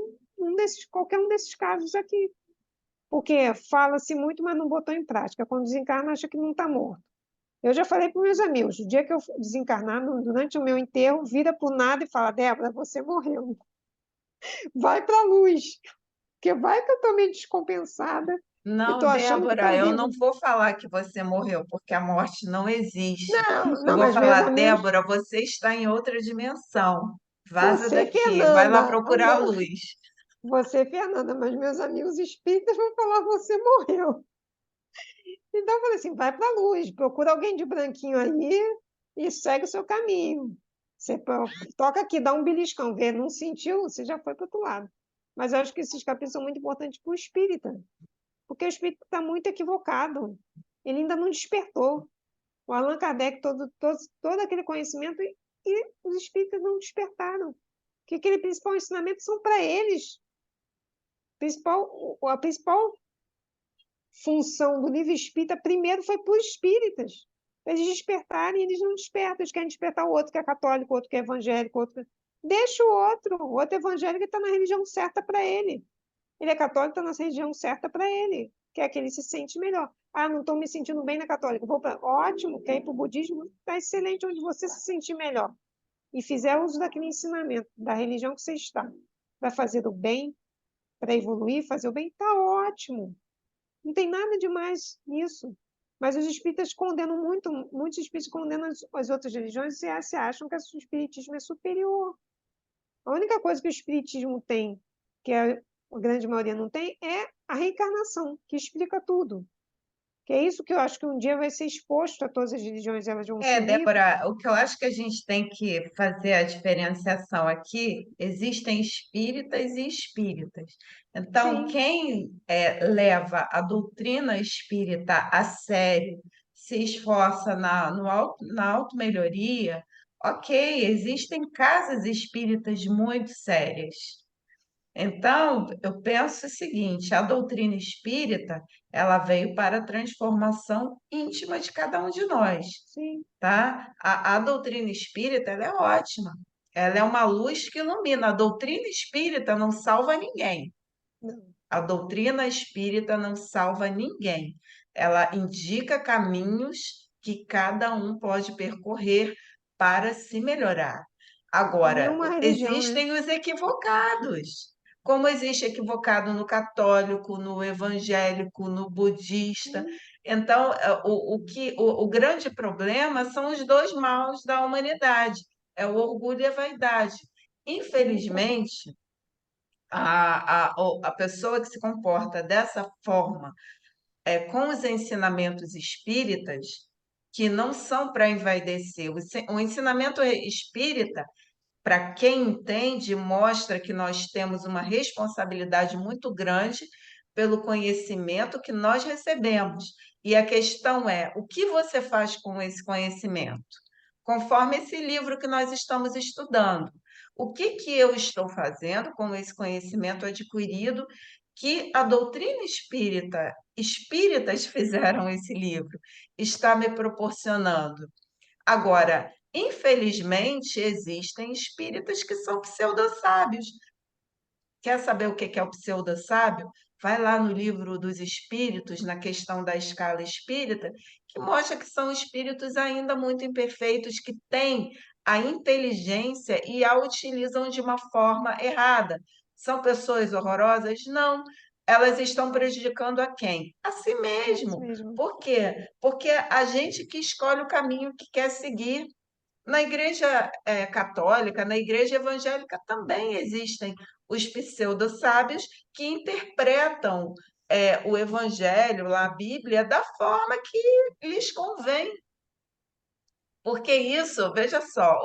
qualquer um desses casos aqui. Porque fala-se muito, mas não botou em prática. Quando desencarna, acha que não está morto. Eu já falei para meus amigos, o dia que eu desencarnar, durante o meu enterro, vira para o nada e fala, Débora, você morreu. Vai para a luz, porque vai que eu estou meio descompensada e Não, estou achando que Débora, estou eu não vivo. vou falar que você morreu, porque a morte não existe. Não, Eu não, vou mas meus falar, amigos, Débora, você está em outra dimensão. Vaza você, daqui, vai lá Fernanda, procurar a luz. você, Fernanda, mas meus amigos espíritas vão falar, você morreu. Então eu falei assim, vai para a luz, procura alguém de branquinho aí e segue o seu caminho. Você toca aqui, dá um beliscão, vê, não sentiu, você já foi para o outro lado. Mas eu acho que esses capítulos são muito importantes para o espírita, porque o espírita está muito equivocado. Ele ainda não despertou. O Allan Kardec, todo aquele conhecimento, e os espíritas não despertaram. Que aquele principal ensinamento são para eles. A principal função do livro espírita primeiro foi para os espíritas. Eles despertarem, eles não despertam, eles querem despertar o outro que é católico, o outro que é evangélico, Deixa o outro evangélico está na religião certa para ele. Ele é católico, está na religião certa para ele, que é que ele se sente melhor. Ah, não estou me sentindo bem na católica. Ótimo, quer ir para o budismo? Está excelente, onde você se sentir melhor. E fizer uso daquele ensinamento, da religião que você está. Vai fazer o bem, para evoluir, fazer o bem, está ótimo. Não tem nada de mais nisso. Mas os espíritas condenam muito, muitos espíritas condenam as outras religiões e se acham que o espiritismo é superior. A única coisa que o espiritismo tem, que a grande maioria não tem, é a reencarnação, que explica tudo. Que é isso que eu acho que um dia vai ser exposto a todas as religiões, elas vão se unir. Débora, o que eu acho que a gente tem que fazer a diferenciação aqui, existem espíritas e espíritas. Então, Sim, quem leva a doutrina espírita a sério, se esforça na automelhoria, ok, existem casas espíritas muito sérias. Então, eu penso o seguinte, a doutrina espírita, ela veio para a transformação íntima de cada um de nós, sim. tá? A doutrina espírita, ela é ótima. Ela é uma luz que ilumina. A doutrina espírita não salva ninguém. Não. A doutrina espírita não salva ninguém. Ela indica caminhos que cada um pode percorrer para se melhorar. Agora, Nenhuma religião, né? existem os equivocados. Como existe equivocado no católico, no evangélico, no budista. Sim. Então, o grande problema são os dois maus da humanidade, é o orgulho e a vaidade. Infelizmente, a pessoa que se comporta dessa forma, com os ensinamentos espíritas, que não são para envaidecer. O ensinamento espírita, para quem entende, mostra que nós temos uma responsabilidade muito grande pelo conhecimento que nós recebemos. E a questão é, o que você faz com esse conhecimento? Conforme esse livro que nós estamos estudando, o que eu estou fazendo com esse conhecimento adquirido que a doutrina espírita, espíritas fizeram esse livro, está me proporcionando? Agora, infelizmente, existem espíritas que são pseudo-sábios. Quer saber o que é o pseudo-sábio? Vai lá no livro dos espíritos, na questão da escala espírita, que mostra que são espíritos ainda muito imperfeitos, que têm a inteligência e a utilizam de uma forma errada. São pessoas horrorosas? Não. Elas estão prejudicando a quem? A si É isso mesmo. mesmo. Por quê? Porque a gente que escolhe o caminho que quer seguir. Na igreja católica, na igreja evangélica também existem os pseudo-sábios que interpretam o evangelho, a Bíblia, da forma que lhes convém. Porque isso, veja só,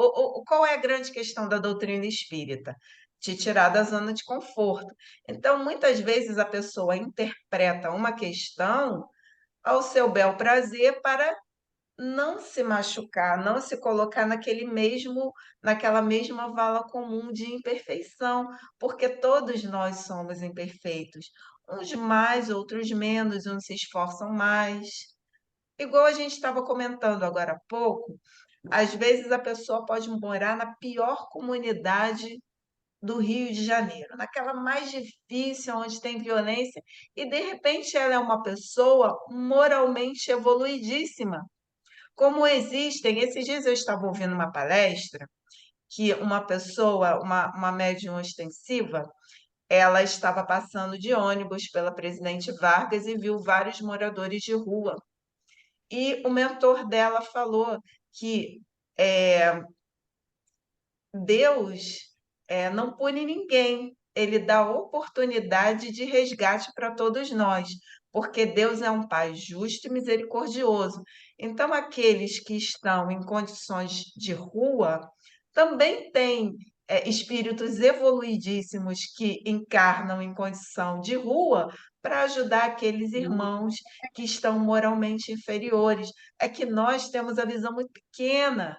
qual é a grande questão da doutrina espírita? Te tirar da zona de conforto. Então, muitas vezes a pessoa interpreta uma questão ao seu bel prazer para não se machucar, não se colocar naquela mesma vala comum de imperfeição, porque todos nós somos imperfeitos, uns mais, outros menos, uns se esforçam mais. Igual a gente estava comentando agora há pouco, às vezes a pessoa pode morar na pior comunidade do Rio de Janeiro, naquela mais difícil, onde tem violência, e de repente ela é uma pessoa moralmente evoluidíssima. Como existem, esses dias eu estava ouvindo uma palestra que uma pessoa, uma médium ostensiva, ela estava passando de ônibus pela Presidente Vargas e viu vários moradores de rua. E o mentor dela falou que é, Deus não pune ninguém, ele dá oportunidade de resgate para todos nós, porque Deus é um Pai justo e misericordioso. Então, aqueles que estão em condições de rua também têm espíritos evoluidíssimos que encarnam em condição de rua para ajudar aqueles irmãos que estão moralmente inferiores. É que nós temos a visão muito pequena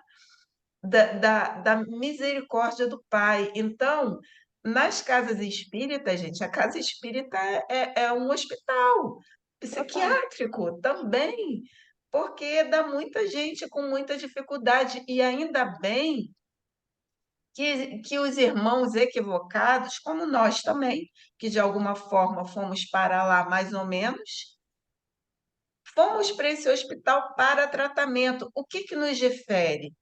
da misericórdia do Pai. Então, nas casas espíritas, gente, a casa espírita é um hospital Total. psiquiátrico também, porque dá muita gente com muita dificuldade, e ainda bem que os irmãos equivocados, como nós também, que de alguma forma fomos para lá mais ou menos, fomos para esse hospital para tratamento. O que nos difere?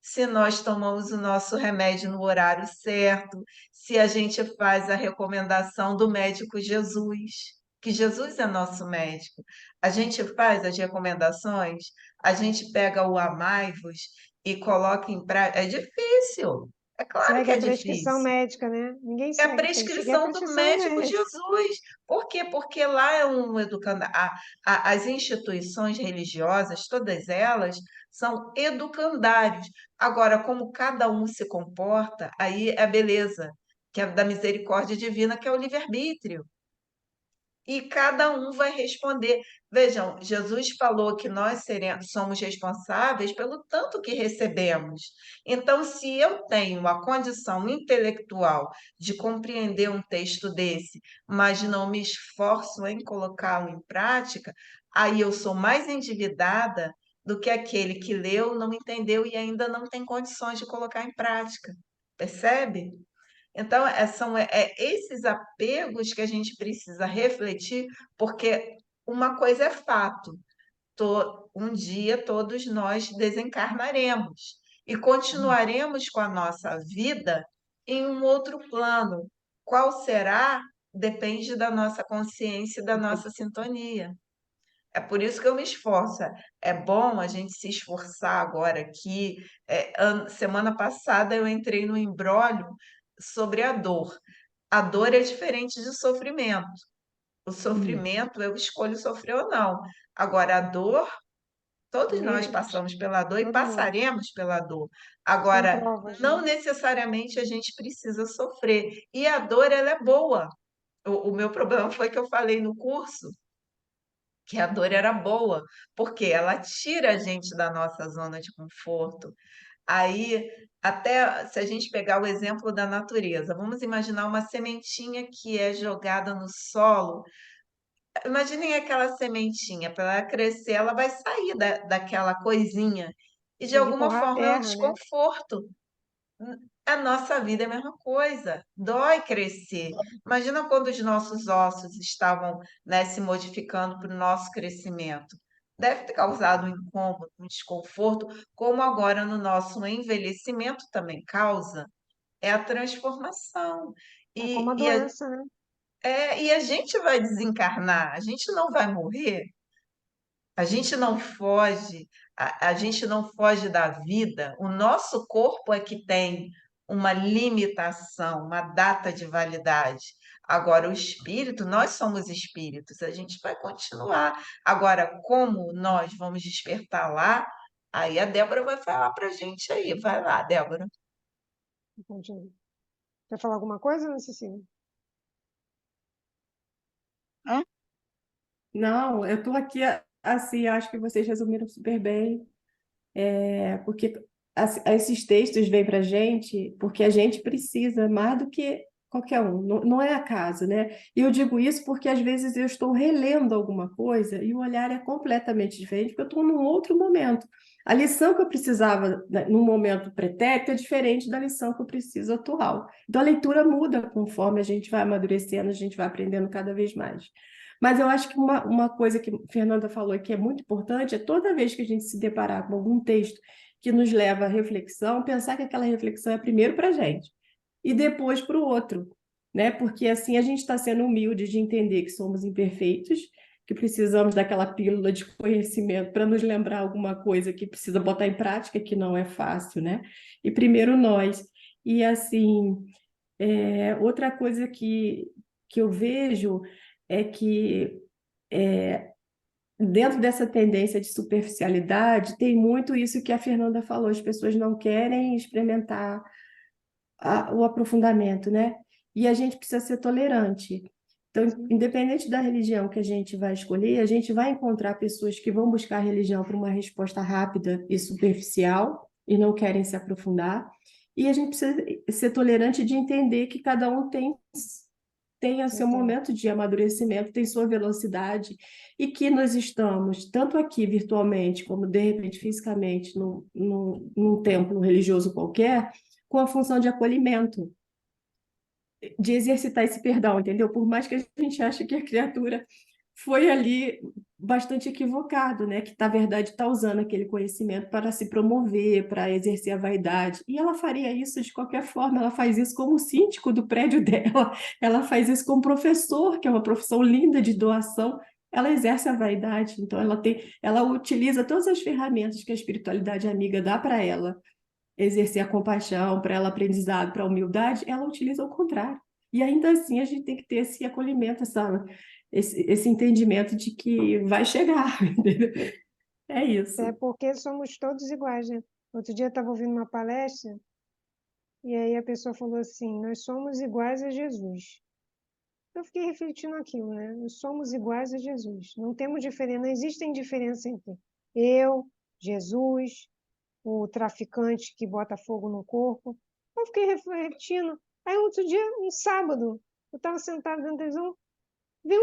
Se nós tomamos o nosso remédio no horário certo, se a gente faz a recomendação do médico Jesus, que Jesus é nosso médico. A gente faz as recomendações, a gente pega o amai-vos e coloca em prática. É difícil, é claro que Segue é a prescrição difícil. médica, né? Ninguém É a segue isso aí. Seguir a prescrição do prescrição médico médica. Jesus. Por quê? Porque lá é um educando. As instituições religiosas, todas elas, são educandários. Agora, como cada um se comporta, aí é a beleza, que é da misericórdia divina, que é o livre-arbítrio. E cada um vai responder. Vejam, Jesus falou que nós somos responsáveis pelo tanto que recebemos. Então, se eu tenho a condição intelectual de compreender um texto desse, mas não me esforço em colocá-lo em prática, aí eu sou mais endividada do que aquele que leu, não entendeu e ainda não tem condições de colocar em prática. Percebe? Então, são esses apegos que a gente precisa refletir, porque uma coisa é fato: um dia todos nós desencarnaremos e continuaremos com a nossa vida em um outro plano. Qual será? Depende da nossa consciência e da nossa sintonia. É por isso que eu me esforço. É bom a gente se esforçar agora aqui. Semana passada eu entrei no imbróglio sobre a dor. A dor é diferente de sofrimento. O sofrimento eu escolho sofrer ou não. Agora, a dor Todos nós Mesmo, passamos pela dor e todo mundo. passaremos pela dor. São Agora, provas, não né? necessariamente a gente precisa sofrer. E a dor, ela é boa. O meu problema foi que eu falei no curso que a dor era boa, porque ela tira a gente da nossa zona de conforto. Aí, até se a gente pegar o exemplo da natureza, vamos imaginar uma sementinha que é jogada no solo. Imaginem aquela sementinha, para ela crescer, ela vai sair daquela coisinha, e de Tem que alguma forrar a forma é um terra, né? desconforto. A nossa vida é a mesma coisa, dói crescer. Imagina quando os nossos ossos estavam, né, se modificando para o nosso crescimento. Deve ter causado um incômodo, um desconforto, como agora no nosso envelhecimento também causa, é a transformação. É como a E, e, a, doença, né? e a gente vai desencarnar, a gente não vai morrer. A gente não foge, a gente não foge da vida. O nosso corpo é que tem uma limitação, uma data de validade. Agora, o espírito, nós somos espíritos, a gente vai continuar. Agora, como nós vamos despertar lá, aí a Débora vai falar para a gente aí. Vai lá, Débora. Continua. Quer falar alguma coisa, Ana Cecília? Hã? Não, eu estou aqui, assim, acho que vocês resumiram super bem, porque esses textos vêm para a gente porque a gente precisa mais do que qualquer um, não é acaso, né? E eu digo isso porque às vezes eu estou relendo alguma coisa e o olhar é completamente diferente, porque eu estou num outro momento. A lição que eu precisava num momento pretérito é diferente da lição que eu preciso atual. Então a leitura muda conforme a gente vai amadurecendo, a gente vai aprendendo cada vez mais. Mas eu acho que uma coisa que a Fernanda falou e que é muito importante é toda vez que a gente se deparar com algum texto que nos leva à reflexão, pensar que aquela reflexão é primeiro para a gente e depois para o outro, né? Porque assim a gente está sendo humilde de entender que somos imperfeitos, que precisamos daquela pílula de conhecimento para nos lembrar alguma coisa que precisa botar em prática, que não é fácil, né? E primeiro nós. E assim, outra coisa que eu vejo é que dentro dessa tendência de superficialidade, tem muito isso que a Fernanda falou, as pessoas não querem experimentar o aprofundamento, né? E a gente precisa ser tolerante. Então, independente da religião que a gente vai escolher, a gente vai encontrar pessoas que vão buscar a religião para uma resposta rápida e superficial e não querem se aprofundar. E a gente precisa ser tolerante de entender que cada um tem o seu momento de amadurecimento, tem sua velocidade, e que nós estamos, tanto aqui virtualmente, como de repente fisicamente, num templo religioso qualquer, com a função de acolhimento, de exercitar esse perdão, entendeu? Por mais que a gente ache que a criatura foi ali bastante equivocado, né? Que na verdade está usando aquele conhecimento para se promover, para exercer a vaidade. E ela faria isso de qualquer forma. Ela faz isso como síndico do prédio dela. Ela faz isso como professor, que é uma profissão linda de doação. Ela exerce a vaidade. Então ela utiliza todas as ferramentas que a espiritualidade amiga dá para ela exercer a compaixão, para ela aprendizado, para a humildade. Ela utiliza o contrário. E ainda assim a gente tem que ter esse acolhimento, esse entendimento de que vai chegar, entendeu? É É isso. porque somos todos iguais, né? Outro dia eu estava ouvindo uma palestra e aí a pessoa falou assim: nós somos iguais a Jesus. Eu fiquei refletindo aquilo, né? Nós somos iguais a Jesus. Não temos diferença, não existem diferença entre eu, Jesus, o traficante que bota fogo no corpo. Eu fiquei refletindo. Aí outro dia, um sábado, eu estava sentado dentro da televisão, vi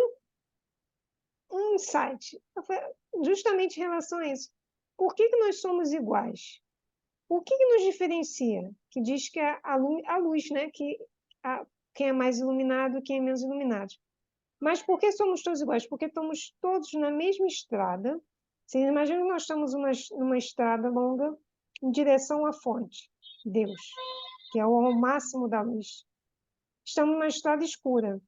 um insight. Justamente em relação a isso. Por que nós somos iguais? O que nos diferencia? Que diz que é a luz, né? Quem é mais iluminado, quem é menos iluminado. Mas por que somos todos iguais? Porque estamos todos na mesma estrada. Você imagina que nós estamos numa estrada longa em direção à fonte, Deus, que é o máximo da luz. Estamos numa estrada escura.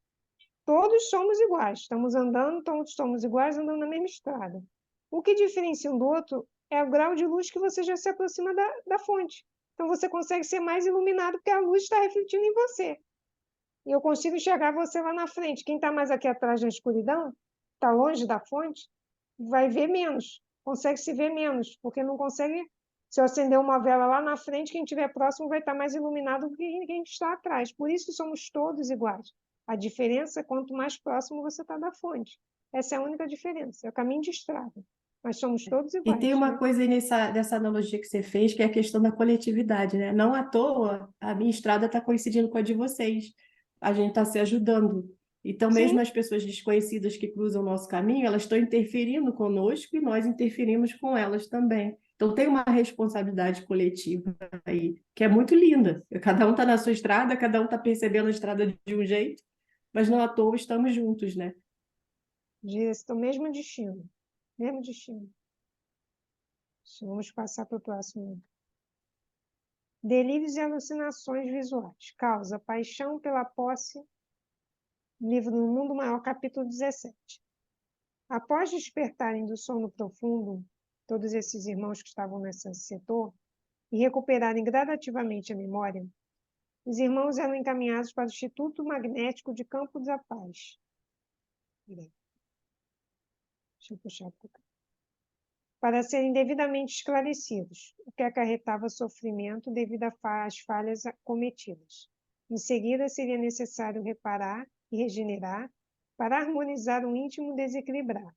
Todos somos iguais, estamos andando, todos somos iguais, andando na mesma estrada. O que diferencia um do outro é o grau de luz que você já se aproxima da fonte. Então você consegue ser mais iluminado porque a luz está refletindo em você. E eu consigo enxergar você lá na frente. Quem está mais aqui atrás na escuridão, está longe da fonte, vai ver menos. consegue se ver menos, porque não consegue. Se eu acender uma vela lá na frente, quem estiver próximo vai estar mais iluminado do que quem está atrás. Por isso somos todos iguais. A diferença é quanto mais próximo você está da fonte. Essa é a única diferença, é o caminho de estrada. Mas somos todos E tem iguais, uma né? coisa aí dessa analogia que você fez, que é a questão da coletividade, né? Não à toa, a minha estrada está coincidindo com a de vocês. A gente está se ajudando. Então, Sim, mesmo as pessoas desconhecidas que cruzam o nosso caminho, elas estão interferindo conosco e nós interferimos com elas também. Então, tem uma responsabilidade coletiva aí, que é muito linda. Cada um está na sua estrada, cada um está percebendo a estrada de um jeito, mas não à toa estamos juntos, né? o mesmo destino. Mesmo destino. Vamos passar para o próximo. Delírios e alucinações visuais. Causa paixão pela posse. Livro No Mundo Maior, capítulo 17. Após despertarem do sono profundo, todos esses irmãos que estavam nesse setor, e recuperarem gradativamente a memória, os irmãos eram encaminhados para o Instituto Magnético de Campo da Paz. Deixa eu puxar para cá. Para serem devidamente esclarecidos, o que acarretava sofrimento devido às falhas cometidas. Em seguida, seria necessário reparar e regenerar para harmonizar o íntimo desequilibrado,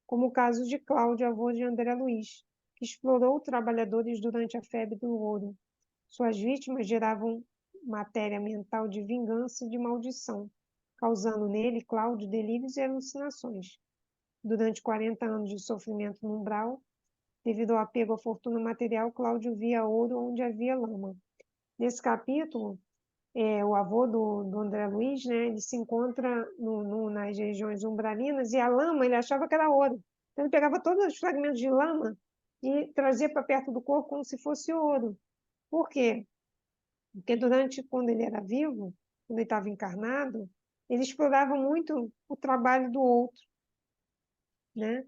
como o caso de Cláudio, avô de André Luiz, que explorou trabalhadores durante a febre do ouro. Suas vítimas geravam matéria mental de vingança e de maldição, causando nele, Cláudio, delírios e alucinações. Durante 40 anos de sofrimento no umbral, devido ao apego à fortuna material, Cláudio via ouro onde havia lama. Nesse capítulo, o avô do André Luiz, né, ele se encontra nas regiões umbralinas e a lama ele achava que era ouro. Então ele pegava todos os fragmentos de lama e trazia para perto do corpo como se fosse ouro. Por quê? Porque quando ele era vivo, quando ele estava encarnado, ele explorava muito o trabalho do outro, né?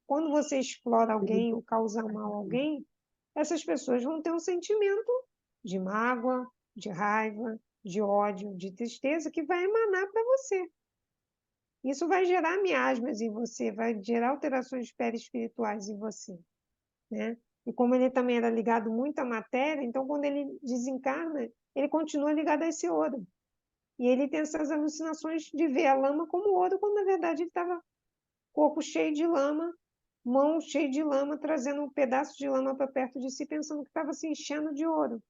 Quando você explora alguém ou causa mal a alguém, essas pessoas vão ter um sentimento de mágoa, de raiva, de ódio, de tristeza que vai emanar para você. Isso vai gerar miasmas em você, vai gerar alterações perispirituais em você, né? E como ele também era ligado muito à matéria, então quando ele desencarna, ele continua ligado a esse ouro. E ele tem essas alucinações de ver a lama como ouro, quando na verdade ele estava corpo cheio de lama, mão cheia de lama, trazendo um pedaço de lama para perto de si, pensando que estava se enchendo de ouro.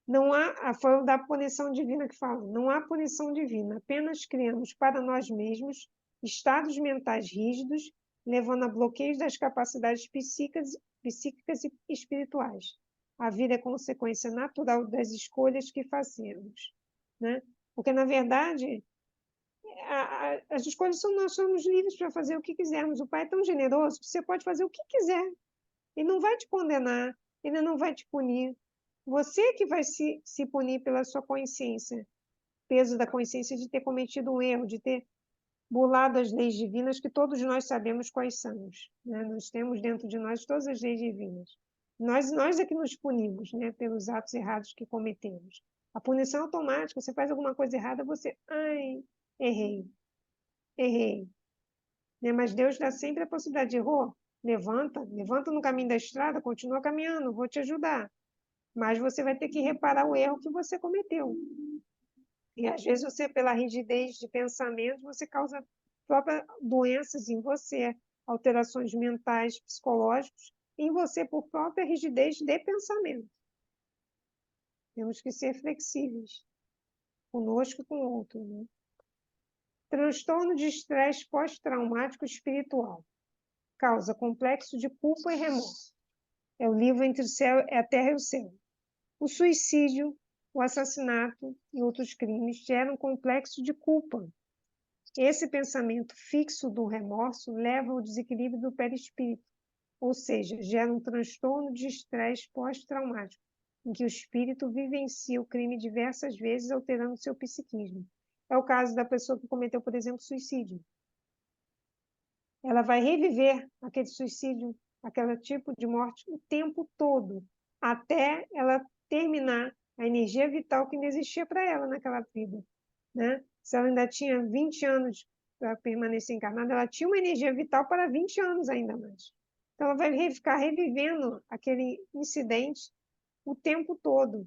Não há, foi o da punição divina que fala, não há punição divina, apenas criamos para nós mesmos estados mentais rígidos, levando a bloqueios das capacidades psíquicas e espirituais. A vida é consequência natural das escolhas que fazemos, né? Porque, na verdade, as escolhas nós somos livres para fazer o que quisermos. O Pai é tão generoso que você pode fazer o que quiser. Ele não vai te condenar, ele não vai te punir. Você que vai se punir pela sua consciência, peso da consciência de ter cometido um erro, de ter burlado as leis divinas, que todos nós sabemos quais são, né? Nós temos dentro de nós todas as leis divinas. Nós é que nos punimos, né, pelos atos errados que cometemos. A punição automática, você faz alguma coisa errada, você, ai, errei. Né? Mas Deus dá sempre a possibilidade de errou. Levanta no caminho da estrada, continua caminhando, vou te ajudar. Mas você vai ter que reparar o erro que você cometeu. E às vezes você, pela rigidez de pensamento, você causa próprias doenças em você, alterações mentais, psicológicas, em você por própria rigidez de pensamento. Temos que ser flexíveis, conosco e com o outro, né? Transtorno de estresse pós-traumático espiritual. Causa complexo de culpa e remorso. É o livro Entre a Terra e o Céu. O suicídio, o assassinato e outros crimes geram complexo de culpa. Esse pensamento fixo do remorso leva ao desequilíbrio do perispírito, ou seja, gera um transtorno de estresse pós-traumático, em que o espírito vivencia o crime diversas vezes, alterando seu psiquismo. É o caso da pessoa que cometeu, por exemplo, suicídio. Ela vai reviver aquele suicídio, aquele tipo de morte o tempo todo, até ela terminar a energia vital que ainda existia para ela naquela vida, né? Se ela ainda tinha 20 anos para permanecer encarnada, ela tinha uma energia vital para 20 anos ainda mais. Então, ela vai ficar revivendo aquele incidente o tempo todo,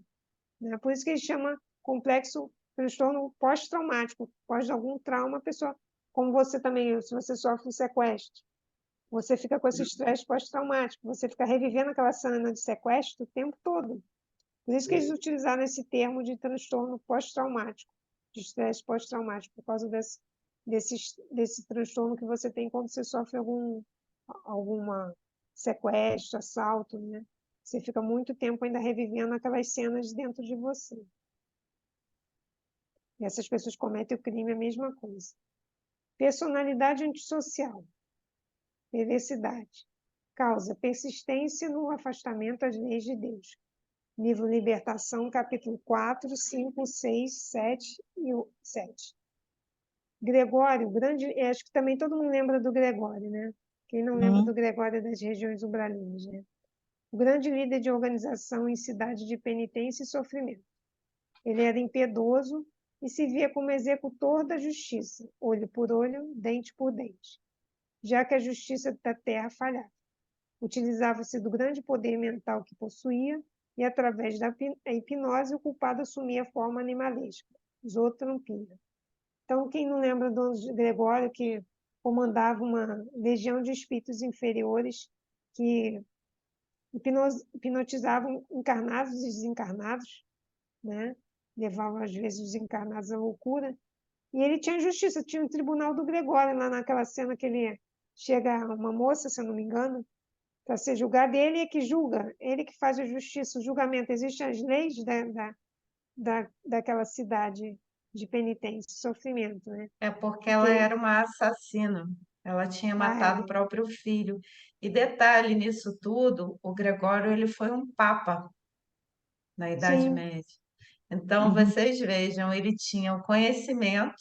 né? Por isso que ele chama complexo transtorno pós-traumático, pós algum trauma, a pessoa, como você também, se você sofre um sequestro, você fica com esse estresse pós-traumático, você fica revivendo aquela cena de sequestro o tempo todo. Por isso que eles utilizaram esse termo de transtorno pós-traumático, de estresse pós-traumático, por causa desse transtorno que você tem quando você sofre alguma sequestro, assalto, né? Você fica muito tempo ainda revivendo aquelas cenas dentro de você. E essas pessoas cometem o crime, a mesma coisa. Personalidade antissocial, perversidade, causa persistência no afastamento às leis de Deus. Livro Libertação, capítulo 4, 5, 6, 7 e 7. Gregório, grande, acho que também todo mundo lembra do Gregório, né? Quem não lembra do Gregório é das regiões umbralinas, né? O grande líder de organização em cidade de penitência e sofrimento. Ele era impiedoso e se via como executor da justiça, olho por olho, dente por dente, já que a justiça da terra falhava. Utilizava-se do grande poder mental que possuía e, através da hipnose, o culpado assumia a forma animalesca, zootrompia. Então, quem não lembra do Gregório, que comandava uma legião de espíritos inferiores que hipnotizavam encarnados e desencarnados, né? Levavam, às vezes, os encarnados à loucura. E ele tinha justiça, tinha um tribunal do Gregório, lá naquela cena que ele chega uma moça, se eu não me engano, para ser julgado, ele é que julga, ele que faz a justiça, o julgamento. Existem as leis daquela cidade de penitência, sofrimento, né? É porque ela era uma assassina. Ela tinha matado o É, próprio filho. E detalhe nisso tudo, o Gregório ele foi um papa na Idade sim, Média. Então vocês vejam, ele tinha o conhecimento,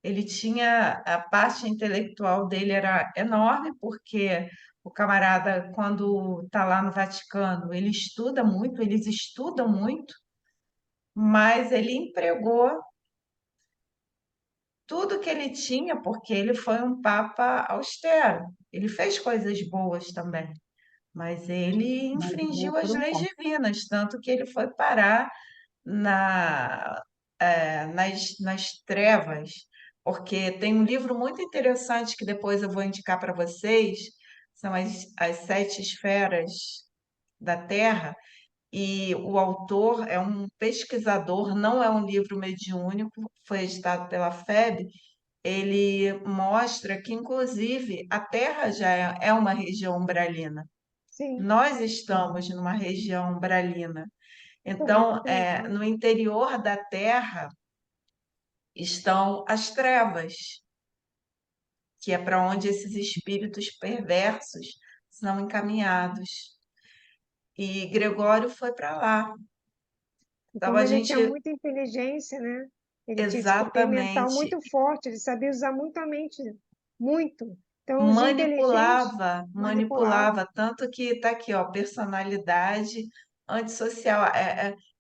ele tinha a parte intelectual dele era enorme, porque o camarada, quando está lá no Vaticano, ele estuda muito, eles estudam muito, mas ele empregou tudo que ele tinha, porque ele foi um papa austero. Ele fez coisas boas também, mas ele mas infringiu as outro leis não. divinas, tanto que ele foi parar na, nas trevas. Porque tem um livro muito interessante que depois eu vou indicar para vocês, são as sete esferas da Terra, e o autor é um pesquisador, não é um livro mediúnico, foi editado pela FEB. Ele mostra que, inclusive, a Terra já é uma região umbralina. sim. Nós estamos numa região umbralina. Então, muito Então, tempo. no interior da Terra estão as trevas, que é para onde esses espíritos perversos são encaminhados. E Gregório foi para lá. E Então, a como ele tinha gente muita inteligência, né? Ele tinha esse poder mental exatamente muito forte, ele sabia usar muito a mente, muito. Então, os inteligentes manipulavam. manipulava, tanto que está aqui, ó, personalidade antissocial,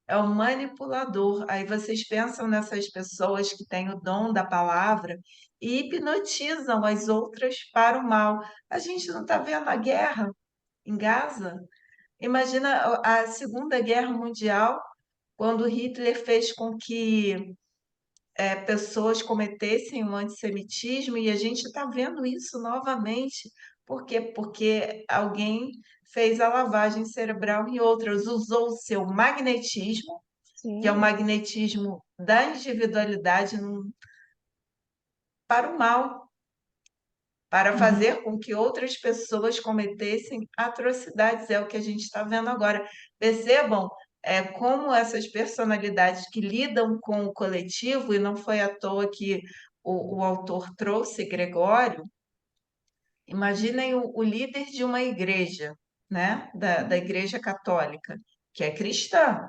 é o manipulador. Aí vocês pensam nessas pessoas que têm o dom da palavra e hipnotizam as outras para o mal. A gente não está vendo a guerra em Gaza? Imagina a Segunda Guerra Mundial, quando Hitler fez com que pessoas cometessem um antissemitismo, e a gente está vendo isso novamente. Por quê? Porque alguém fez a lavagem cerebral em outras, usou o seu magnetismo, que é o Sim. magnetismo da individualidade, para o mal, para fazer com que outras pessoas cometessem atrocidades. É o que a gente está vendo agora. Percebam como essas personalidades que lidam com o coletivo, e não foi à toa que o autor trouxe Gregório. Imaginem o líder de uma igreja, né? Da Igreja Católica, que é cristã.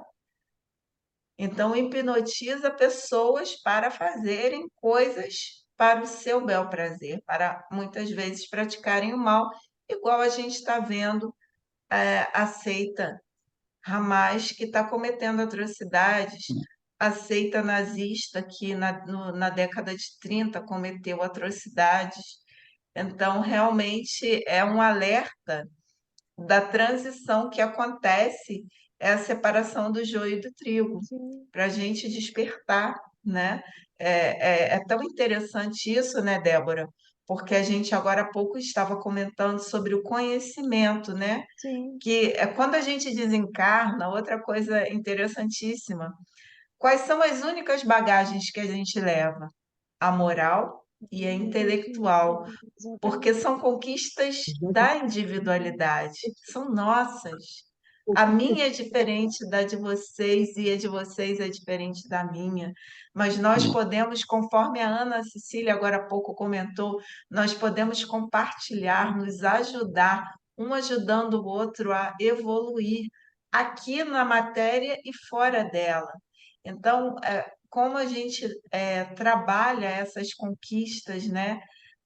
Então, hipnotiza pessoas para fazerem coisas para o seu bel prazer, para muitas vezes praticarem o mal, igual a gente está vendo a seita Hamas, que está cometendo atrocidades. a seita nazista que na década de 30 cometeu atrocidades. Então, realmente é um alerta da transição que acontece, é a separação do joio e do trigo, Sim, para a gente despertar, né? É tão interessante isso, né, Débora? Porque a gente agora há pouco estava comentando sobre o conhecimento, né? sim, Que é quando a gente desencarna, outra coisa interessantíssima. Quais são as únicas bagagens que a gente leva? A moral e a intelectual, porque exatamente. são conquistas da individualidade, são nossas. A minha é diferente da de vocês e a de vocês é diferente da minha, mas nós podemos, conforme a Ana Cecília agora há pouco comentou, nós podemos compartilhar, nos ajudar, um ajudando o outro a evoluir aqui na matéria e fora dela. Então, como a gente trabalha essas conquistas, né?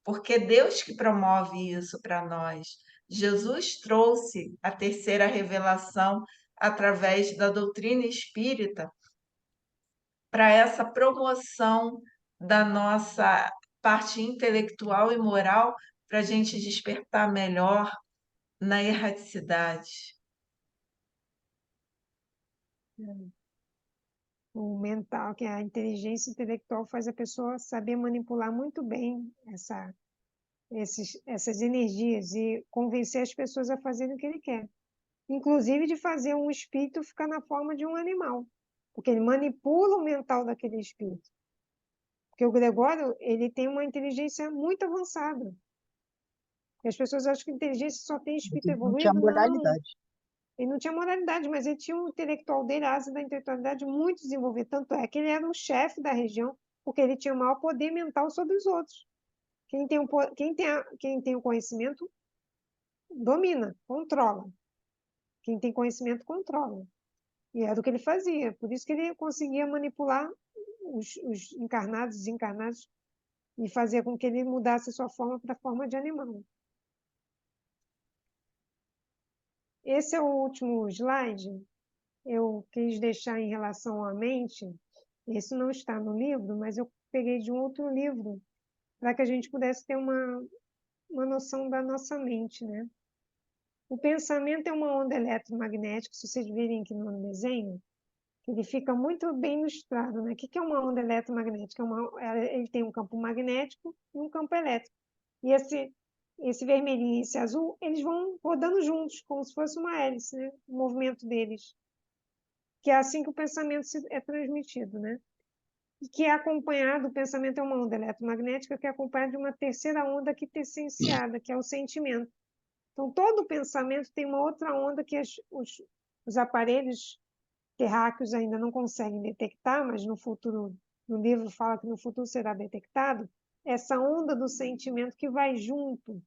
Porque é Deus que promove isso para nós. Jesus trouxe a terceira revelação através da doutrina espírita para essa promoção da nossa parte intelectual e moral para a gente despertar melhor na erraticidade. O mental, que é a inteligência intelectual, faz a pessoa saber manipular muito bem essas energias e convencer as pessoas a fazerem o que ele quer. Inclusive de fazer um espírito ficar na forma de um animal, porque ele manipula o mental daquele espírito. Porque o Gregório, ele tem uma inteligência muito avançada. E as pessoas acham que inteligência só tem espírito Não tinha evoluído. Não, moralidade. ele não tinha moralidade, mas ele tinha um intelectual dele, a asa da intelectualidade muito desenvolvida. Tanto é que ele era o chefe da região, porque ele tinha o maior poder mental sobre os outros. Quem tem o conhecimento domina, controla. Quem tem conhecimento controla. E era o que ele fazia. Por isso que ele conseguia manipular os encarnados, desencarnados, e fazer com que ele mudasse a sua forma para a forma de animal. Esse é o último slide. Eu quis deixar em relação à mente. Esse não está no livro, mas eu peguei de um outro livro para que a gente pudesse ter uma noção da nossa mente, né? O pensamento é uma onda eletromagnética, se vocês virem aqui no desenho, ele fica muito bem ilustrado, né? O que é uma onda eletromagnética? Ele tem um campo magnético e um campo elétrico. E esse vermelhinho e esse azul, eles vão rodando juntos, como se fosse uma hélice, né? O movimento deles. Que é assim que o pensamento é transmitido, né? E que é acompanhado, o pensamento é uma onda eletromagnética que é acompanhada de uma terceira onda quintessenciada, que é o sentimento. Então, todo pensamento tem uma outra onda que os aparelhos terráqueos ainda não conseguem detectar, mas no futuro, no livro fala que no futuro será detectado, essa onda do sentimento que vai junto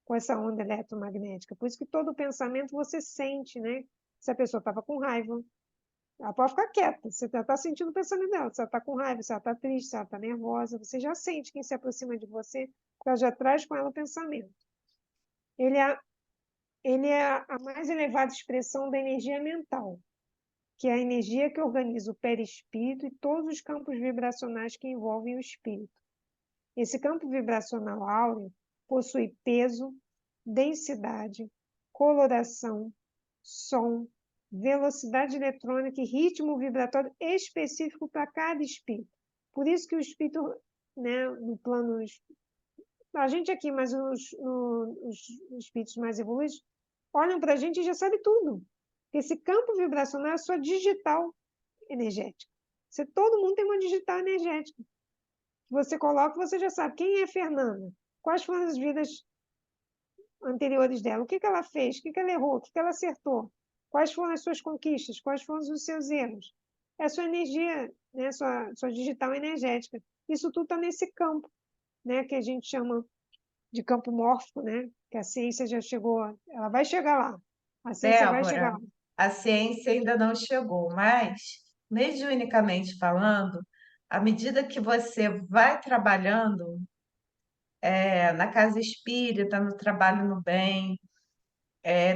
com essa onda eletromagnética. Por isso que todo pensamento você sente, né? Se a pessoa estava com raiva, ela pode ficar quieta, você está sentindo o pensamento dela, se ela está com raiva, se ela está triste, se ela está nervosa, você já sente quem se aproxima de você, ela já traz com ela o pensamento. Ele é, ele é a mais elevada expressão da energia mental, que é a energia que organiza o perispírito e todos os campos vibracionais que envolvem o espírito. Esse campo vibracional áureo possui peso, densidade, coloração, som, velocidade eletrônica e ritmo vibratório específico para cada espírito. Por isso que o espírito, né, no plano... A gente aqui, mas os espíritos mais evoluídos, olham para a gente e já sabe tudo. Esse campo vibracional é a sua digital energética. Todo mundo tem uma digital energética. Você coloca, você já sabe quem é Fernanda, quais foram as vidas anteriores dela, o que ela fez, o que ela errou, o que ela acertou, quais foram as suas conquistas, quais foram os seus erros. É a sua energia, né, sua digital energética. Isso tudo está nesse campo, né, que a gente chama de campo mórfico, né, que a ciência já chegou, ela vai chegar lá. A ciência vai chegar Débora, lá. a ciência ainda não chegou, mas, mediunicamente falando, à medida que você vai trabalhando na casa espírita, no trabalho no bem,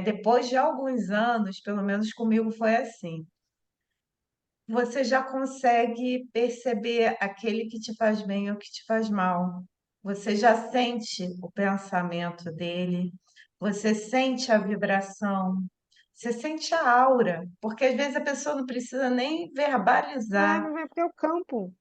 depois de alguns anos, pelo menos comigo foi assim, você já consegue perceber aquele que te faz bem ou que te faz mal. Você já sente o pensamento dele, você sente a vibração, você sente a aura, porque às vezes a pessoa não precisa nem verbalizar. Claro, é porque é o campo.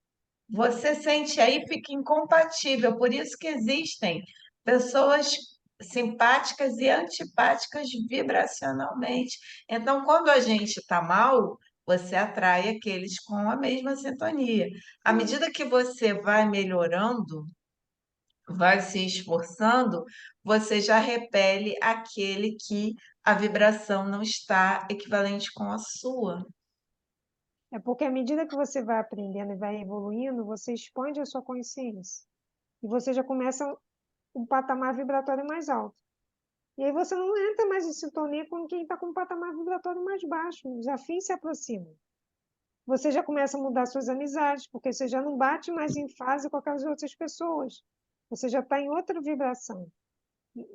Você sente aí, fica incompatível. Por isso que existem pessoas simpáticas e antipáticas vibracionalmente. Então, quando a gente está mal, você atrai aqueles com a mesma sintonia. À medida que você vai melhorando, vai se esforçando, você já repele aquele que a vibração não está equivalente com a sua. É porque à medida que você vai aprendendo e vai evoluindo, você expande a sua consciência. E você já começa um patamar vibratório mais alto. E aí você não entra mais em sintonia com quem está com um patamar vibratório mais baixo. Os afins se aproximam. Você já começa a mudar suas amizades, porque você já não bate mais em fase com aquelas outras pessoas. Você já está em outra vibração.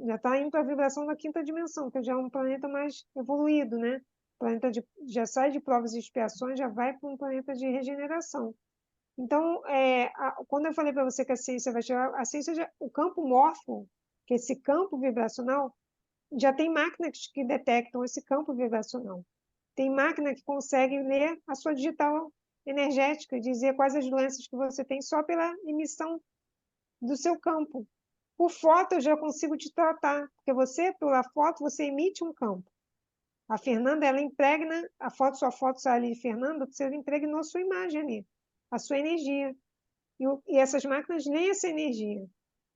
Já está indo para a vibração da quinta dimensão, que já é um planeta mais evoluído, né? Já sai de provas e expiações, já vai para um planeta de regeneração. Então, quando eu falei para você que a ciência vai chegar, a ciência o campo morfo, que é esse campo vibracional, já tem máquinas que detectam esse campo vibracional. Tem máquina que consegue ler a sua digital energética, dizer quais as doenças que você tem só pela emissão do seu campo. Por foto eu já consigo te tratar, porque você, pela foto, você emite um campo. A Fernanda, ela impregna, sua foto sai ali de Fernanda, você impregnou a sua imagem ali, a sua energia. E essas máquinas leem essa energia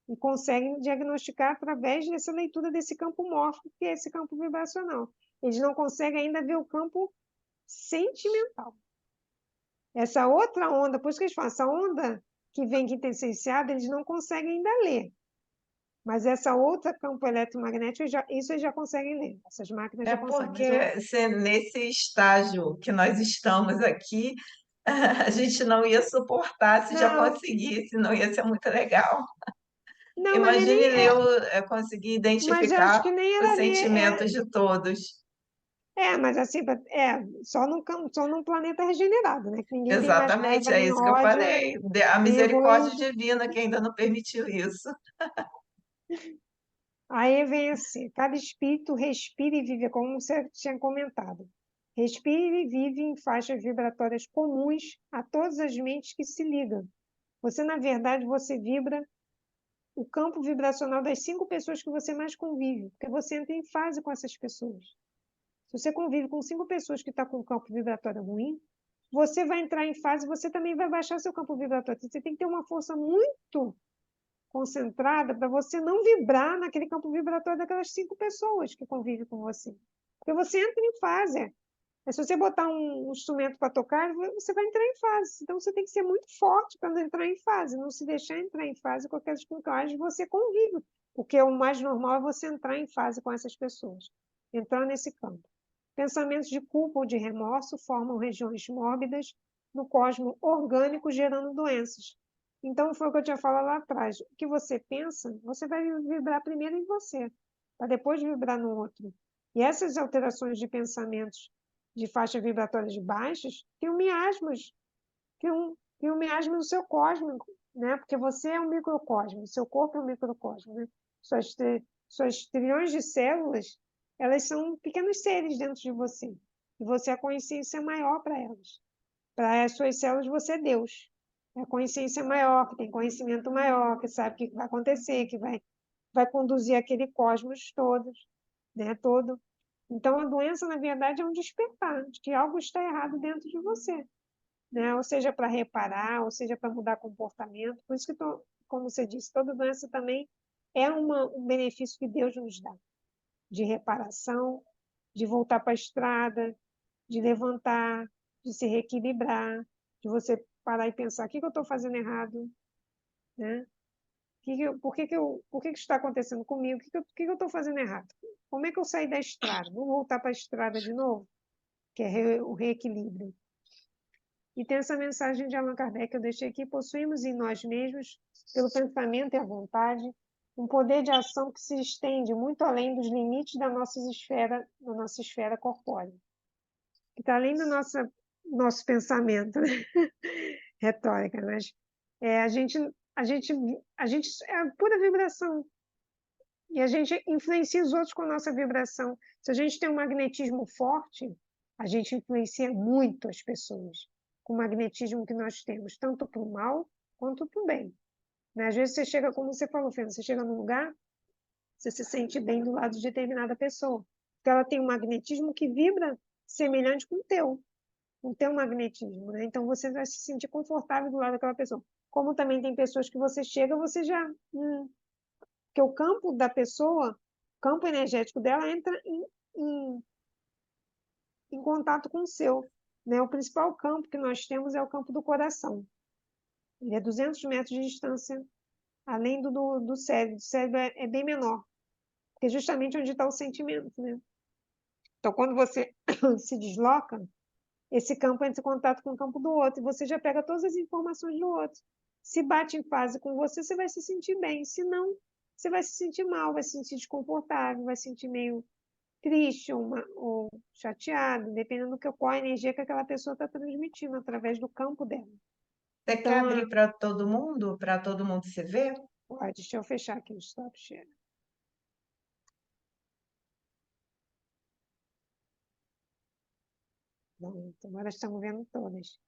e conseguem diagnosticar através dessa leitura desse campo morfo, que é esse campo vibracional. Eles não conseguem ainda ver o campo sentimental. Essa outra onda, por isso que eles falam, essa onda que vem quintessenciada, eles não conseguem ainda ler. Mas essa outra campo eletromagnético, isso eles já conseguem ler. Essas máquinas É já conseguem. porque nesse estágio que nós estamos aqui, a gente não ia suportar se já Não, conseguisse, não ia ser muito legal. não, mas Imagine nem eu conseguir mas eu acho identificar que nem os era ler. sentimentos de todos. Mas assim, só num planeta regenerado, né? Que ninguém tem mais Exatamente, raiva, é nem isso que eu ódio, falei. A nem misericórdia egoísmo. divina que ainda não permitiu isso. Aí vem assim, cada espírito respira e vive, como você tinha comentado. Respira e vive em faixas vibratórias comuns a todas as mentes que se ligam. Você, na verdade, você vibra o campo vibracional das 5 pessoas que você mais convive, porque você entra em fase com essas pessoas. Se você convive com 5 pessoas que estão com um campo vibratório ruim, você vai entrar em fase, você também vai baixar seu campo vibratório. Você tem que ter uma força muito concentrada para você não vibrar naquele campo vibratório daquelas 5 pessoas que convivem com você. Porque você entra em fase. Se você botar um instrumento para tocar, você vai entrar em fase. Então você tem que ser muito forte para não entrar em fase, não se deixar entrar em fase com aquelas com quais você convive. Porque o mais normal é você entrar em fase com essas pessoas, entrar nesse campo. Pensamentos de culpa ou de remorso formam regiões mórbidas no cosmo orgânico, gerando doenças. Então, foi o que eu tinha falado lá atrás. O que você pensa, você vai vibrar primeiro em você, para depois vibrar no outro. E essas alterações de pensamentos de faixa vibratória de baixas criam miasmas, criam miasmas no seu cosmo, né? Porque você é um microcosmo, seu corpo é um microcosmo, né? Suas trilhões de células, elas são pequenos seres dentro de você. E você é a consciência maior para elas. Para as suas células, você é Deus. É a consciência maior, que tem conhecimento maior, que sabe o que vai acontecer, que vai conduzir aquele cosmos todos, né? Todo. Então, a doença, na verdade, é um despertar de que algo está errado dentro de você, né? Ou seja, para reparar, ou seja, para mudar comportamento. Por isso que, como você disse, toda doença também é um benefício que Deus nos dá, de reparação, de voltar para a estrada, de levantar, de se reequilibrar, de você parar e pensar, o que eu estou fazendo errado, né? Por que isso está acontecendo comigo? O que eu estou fazendo errado? Como é que eu saí da estrada? Vou voltar para a estrada de novo? Que é o reequilíbrio. E tem essa mensagem de Allan Kardec que eu deixei aqui: possuímos em nós mesmos, pelo pensamento e a vontade, um poder de ação que se estende muito além dos limites da nossa esfera corpórea. Que está além da nossa nosso pensamento, né? Retórica, mas a gente, a gente é pura vibração. E a gente influencia os outros com a nossa vibração. Se a gente tem um magnetismo forte, a gente influencia muito as pessoas com o magnetismo que nós temos, tanto para o mal quanto para o bem. Né? Às vezes você chega, como você falou, Fernanda, você chega num lugar, você se sente bem do lado de determinada pessoa, porque ela tem um magnetismo que vibra semelhante com o teu magnetismo, né? Então você vai se sentir confortável do lado daquela pessoa. Como também tem pessoas que você chega, você já porque o campo da pessoa, o campo energético dela entra em, em contato com o seu. Né? O principal campo que nós temos é o campo do coração. Ele é 200 metros de distância, além do cérebro. O cérebro é bem menor, porque é justamente onde está o sentimento. Né? Então, quando você se desloca, esse campo entra em contato com o campo do outro, e você já pega todas as informações do outro. Se bate em fase com você, você vai se sentir bem. Se não, você vai se sentir mal, vai se sentir desconfortável, vai se sentir meio triste ou chateado, dependendo qual a energia que aquela pessoa está transmitindo através do campo dela. Você quer Então, abrir para todo mundo se ver? deixa eu fechar aqui o stop share. Pronto, agora estamos vendo todas.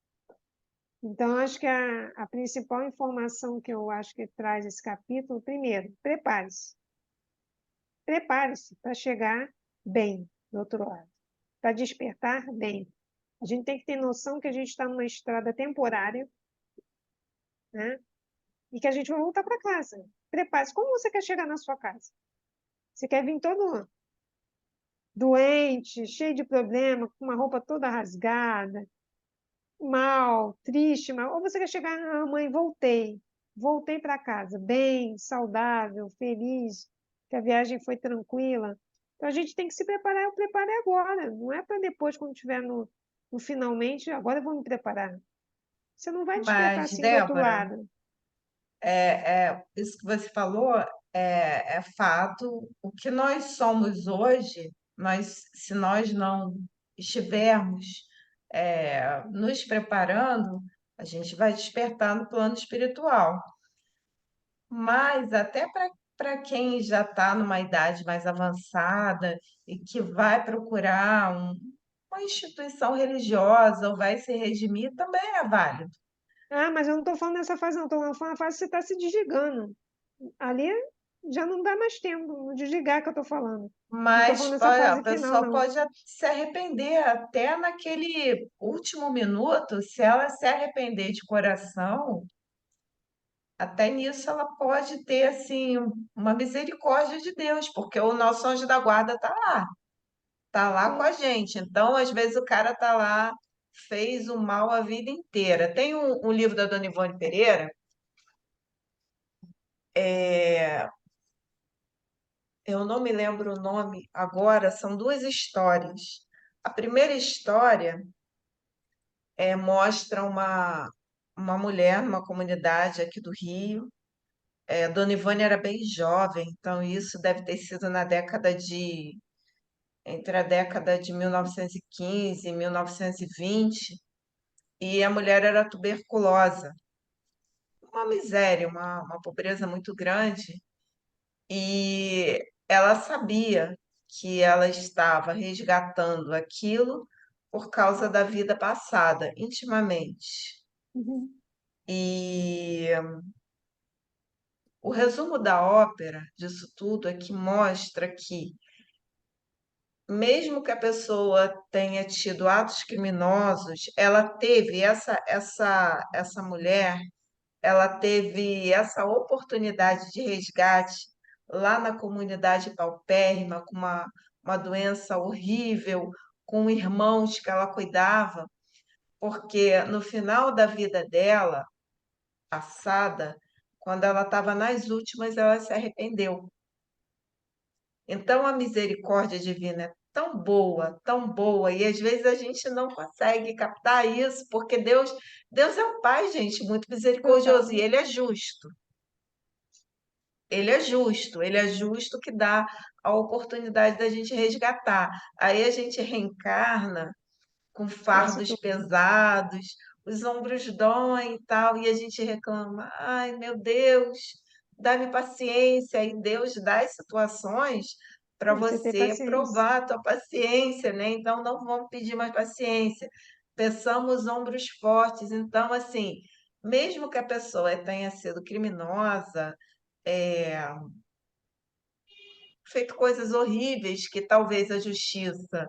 Então, acho que a principal informação que eu acho que traz esse capítulo, primeiro, prepare-se. Prepare-se para chegar bem do outro lado, para despertar bem. A gente tem que ter noção que a gente está numa estrada temporária, né? E que a gente vai voltar para casa. Prepare-se. Como você quer chegar na sua casa? Você quer vir todo doente, cheio de problema, com uma roupa toda rasgada, mal, triste, mal. Ou você quer chegar, mãe, voltei. Voltei para casa, bem, saudável, feliz, que a viagem foi tranquila. Então a gente tem que se preparar, eu preparei agora. Não é para depois, quando estiver no finalmente, agora eu vou me preparar. Você não vai despertar Mas, assim do outro Débora, lado. isso que você falou é fato. O que nós somos hoje, se nós não estivermos nos preparando, a gente vai despertar no plano espiritual. Mas até para quem já está numa idade mais avançada e que vai procurar uma instituição religiosa ou vai se redimir, também é válido. Ah, mas eu não estou falando nessa fase, não. Estou falando na fase que você está se desligando. Ali já não dá mais tempo, no desligar que eu estou falando. Não estou falando nessa A fase final, pessoa não. pode se arrepender até naquele último minuto, se ela se arrepender de coração, até nisso ela pode ter assim uma misericórdia de Deus, porque o nosso anjo da guarda tá lá com a Sim. gente. Então, às vezes o cara tá lá, fez o mal a vida inteira. Tem um livro da Dona Ivone Pereira, é, eu não me lembro o nome agora, são duas histórias. A primeira história mostra uma mulher numa comunidade aqui do Rio. A Dona Ivone era bem jovem, então isso deve ter sido entre a década de 1915 e 1920, e a mulher era tuberculosa. Uma miséria, uma pobreza muito grande, e ela sabia que ela estava resgatando aquilo por causa da vida passada, intimamente. Uhum. E o resumo da ópera disso tudo é que mostra que, mesmo que a pessoa tenha tido atos criminosos, ela teve essa mulher, ela teve essa oportunidade de resgate lá na comunidade paupérrima, com uma doença horrível, com irmãos que ela cuidava, porque no final da vida dela, passada, quando ela estava nas últimas, ela se arrependeu. Então a misericórdia divina é tão boa, e às vezes a gente não consegue captar isso, porque Deus é um Pai, gente, muito misericordioso, e Total. Ele é justo. Ele é justo que dá a oportunidade da gente resgatar. Aí a gente reencarna com Esse fardos tudo. pesados, os ombros doem e tal, e a gente reclama: ai, meu Deus, dá-me paciência, e Deus dá as situações para Pra você ter você paciência. provar a tua paciência, né? Então não vamos pedir mais paciência. Peçamos ombros fortes. Então, assim, mesmo que a pessoa tenha sido criminosa, é, feito coisas horríveis que talvez a justiça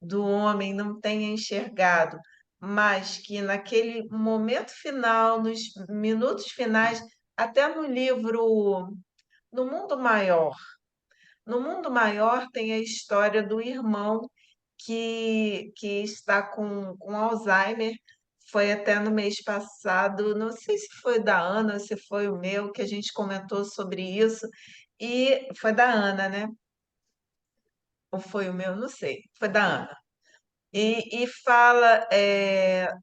do homem não tenha enxergado, mas que naquele momento final, nos minutos finais, até no livro No Mundo Maior. No Mundo Maior tem a história do irmão que está com Alzheimer. Foi até no mês passado, não sei se foi da Ana ou se foi o meu, que a gente comentou sobre isso, e foi da Ana, né? Ou foi o meu? Não sei. Foi da Ana. E fala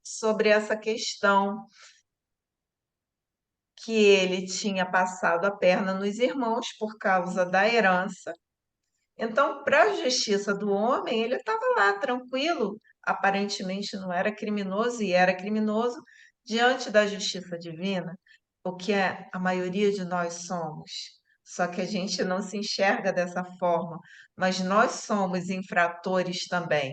sobre essa questão que ele tinha passado a perna nos irmãos por causa da herança. Então, para a justiça do homem, ele estava lá tranquilo, aparentemente não era criminoso e era criminoso diante da justiça divina, o que a maioria de nós somos. Só que a gente não se enxerga dessa forma, mas nós somos infratores também,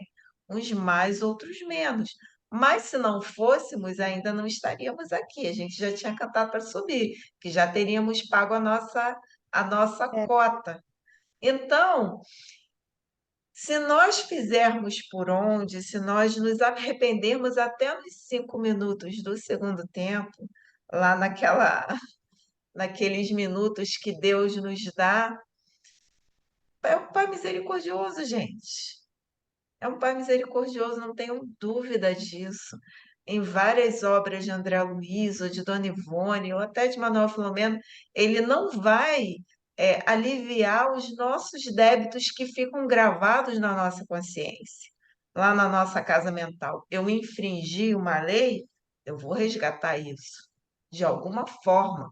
uns mais, outros menos. Mas se não fôssemos, ainda não estaríamos aqui. A gente já tinha cantado para subir, que já teríamos pago a nossa É, cota. Então, se nós fizermos por onde, se nós nos arrependermos até nos 5 minutos do segundo tempo, lá naqueles minutos que Deus nos dá, é um Pai misericordioso, gente. É um Pai misericordioso, não tenho dúvida disso. Em várias obras de André Luiz, ou de Dona Ivone, ou até de Manuel Filomeno, ele não vai aliviar os nossos débitos que ficam gravados na nossa consciência, lá na nossa casa mental. Eu infringi uma lei, eu vou resgatar isso, de alguma forma.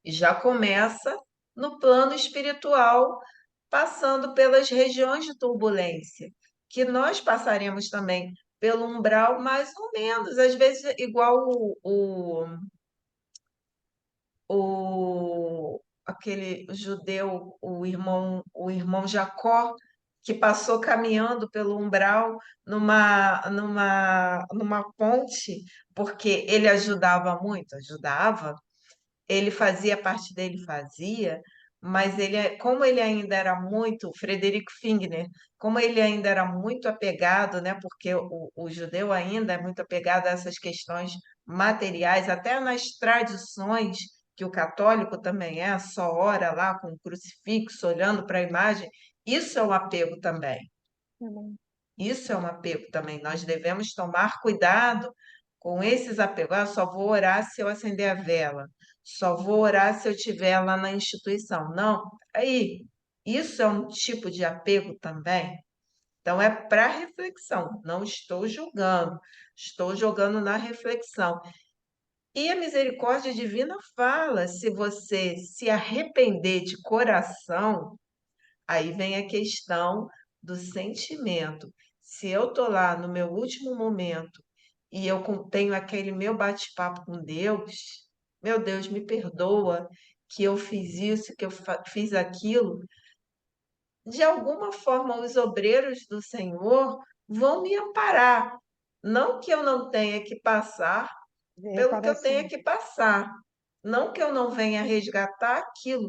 E já começa no plano espiritual, passando pelas regiões de turbulência, que nós passaremos também pelo umbral, mais ou menos, às vezes igual aquele judeu, o irmão Jacó, que passou caminhando pelo umbral numa ponte, porque ele ajudava muito, ajudava, ele fazia parte dele, fazia, mas como ele ainda era muito, Frederico Fingner, como ele ainda era muito apegado, né, porque o judeu ainda é muito apegado a essas questões materiais, até nas tradições, que o católico também é, só ora lá com o crucifixo, olhando para a imagem, isso é um apego também. tá bom. Isso é um apego também. Nós devemos tomar cuidado com esses apegos. Ah, só vou orar se eu acender a vela. Só vou orar se eu estiver lá na instituição. Não, aí, isso é um tipo de apego também. Então, é para reflexão. Não estou julgando, estou jogando na reflexão. E a misericórdia divina fala: se você se arrepender de coração, aí vem a questão do sentimento. Se eu estou lá no meu último momento e eu tenho aquele meu bate-papo com Deus, meu Deus, me perdoa que eu fiz isso, que eu fiz aquilo. De alguma forma, os obreiros do Senhor vão me amparar. Não que eu não tenha que passar De pelo que eu tenha reparação. que passar. Não que eu não venha resgatar aquilo,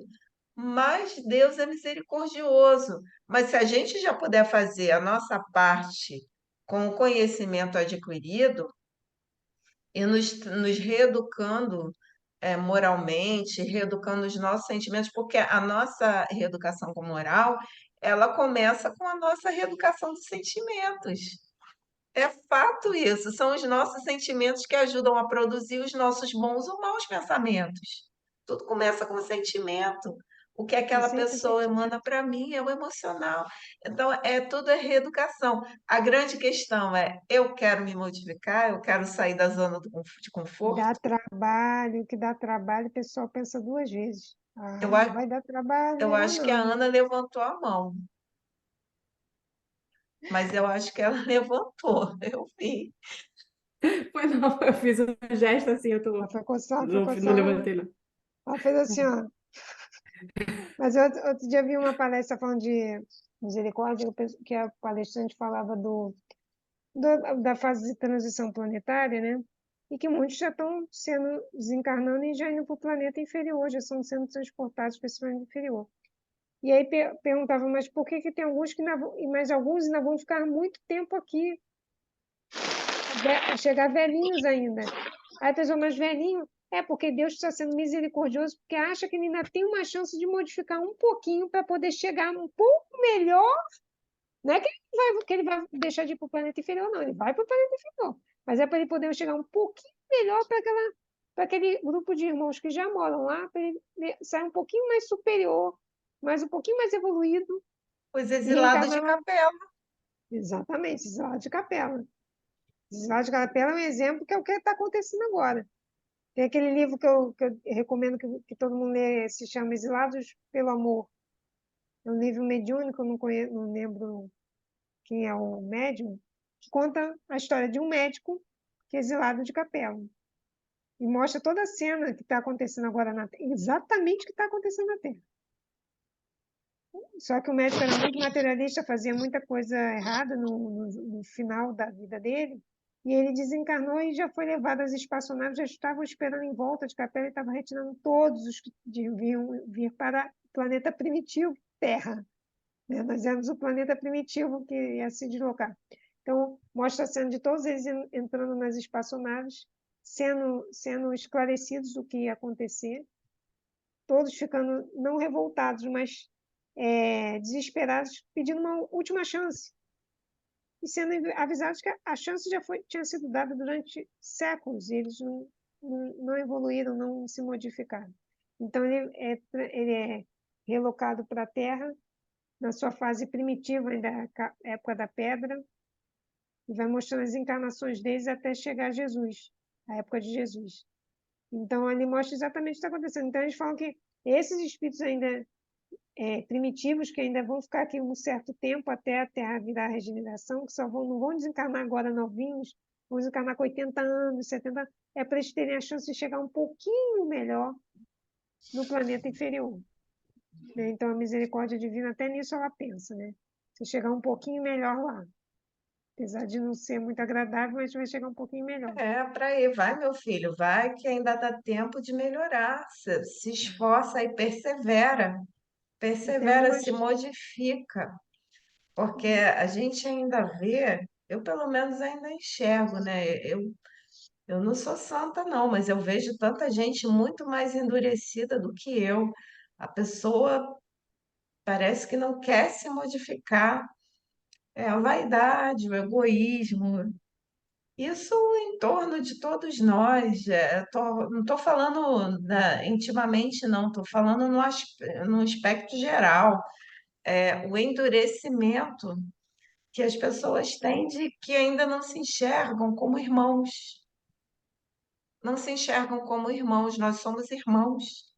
mas Deus é misericordioso. Mas se a gente já puder fazer a nossa parte com o conhecimento adquirido e nos reeducando moralmente, reeducando os nossos sentimentos, porque a nossa reeducação com moral, ela começa com a nossa reeducação dos sentimentos. É fato isso, são os nossos sentimentos que ajudam a produzir os nossos bons ou maus pensamentos. Tudo começa com o sentimento. O que É aquela sempre pessoa emana sentimento. para mim é o emocional. Então, tudo é reeducação. A grande questão é: eu quero me modificar, eu quero sair da zona de Dá conforto. trabalho, que dá trabalho, o pessoal pensa duas vezes. Eu, Ah, a- vai dar trabalho, eu melhor acho que a não. Ana levantou a mão. Mas eu acho que ela levantou, eu vi. Foi não, eu fiz um gesto assim, Ela foi não, coçar, não levantei, não. ela fez assim, ó. Mas outro dia eu vi uma palestra falando de misericórdia, que a palestrante falava da fase de transição planetária, né? E que muitos já estão sendo desencarnando e já indo para o planeta inferior, já estão sendo transportados para esse planeta inferior. E aí perguntava, mas por que que tem alguns que ainda vão, e mais alguns ainda vão ficar muito tempo aqui, chegar velhinhos ainda? Aí a pessoa, mas velhinho, é porque Deus está sendo misericordioso, porque acha que ele ainda tem uma chance de modificar um pouquinho para poder chegar um pouco melhor. Não é que ele vai deixar de ir para o planeta inferior, não, ele vai para o planeta inferior. Mas é para ele poder chegar um pouquinho melhor para aquele grupo de irmãos que já moram lá, para ele sair um pouquinho mais superior, mais um pouquinho mais evoluído Os e exilados de reencarnar lá. capela. Exatamente, Exilado de Capela. Exilado de Capela é um exemplo que é o que está acontecendo agora. Tem aquele livro que eu recomendo que todo mundo lê, se chama Exilados pelo Amor. É um livro mediúnico, eu não conheço, não lembro quem é o médium, que conta a história de um médico que é exilado de capela. E mostra toda a cena que está acontecendo agora na Terra, exatamente o que está acontecendo na Terra. Só que o médico era muito materialista, fazia muita coisa errada no final da vida dele, e ele desencarnou e já foi levado às espaçonaves, já estavam esperando em volta de capela e estava retirando todos os que deviam vir para o planeta primitivo, Terra. Né? Nós éramos o planeta primitivo que ia se deslocar. Então, mostra a cena de todos eles entrando nas espaçonaves, sendo esclarecidos do que ia acontecer, todos ficando não revoltados, mas desesperados, pedindo uma última chance. E sendo avisados que a chance tinha sido dada durante séculos, e eles não evoluíram, não se modificaram. Então, ele é relocado para a Terra, na sua fase primitiva, ainda época da pedra, e vai mostrando as encarnações deles até chegar a Jesus, a época de Jesus. Então, ele mostra exatamente o que está acontecendo. Então, eles falam que esses espíritos ainda primitivos, que ainda vão ficar aqui um certo tempo até a Terra virar a regeneração, que não vão desencarnar agora novinhos, vão desencarnar com 80 anos, 70 anos, é para eles terem a chance de chegar um pouquinho melhor no planeta inferior. Né? Então, a misericórdia divina, até nisso ela pensa, né? Se chegar um pouquinho melhor lá. Apesar de não ser muito agradável, mas vai chegar um pouquinho melhor. É, para ir, vai, meu filho, vai que ainda dá tempo de melhorar. Se esforça e persevera. E tem algumas. Se modifica, porque a gente ainda vê, eu pelo menos ainda enxergo, né? Eu não sou santa, não, mas eu vejo tanta gente muito mais endurecida do que eu. A pessoa parece que não quer se modificar. É a vaidade, o egoísmo. Isso em torno de todos nós. Não estou falando intimamente, não, estou falando no aspecto geral. O endurecimento que as pessoas têm de que ainda não se enxergam como irmãos. Não se enxergam como irmãos, nós somos irmãos,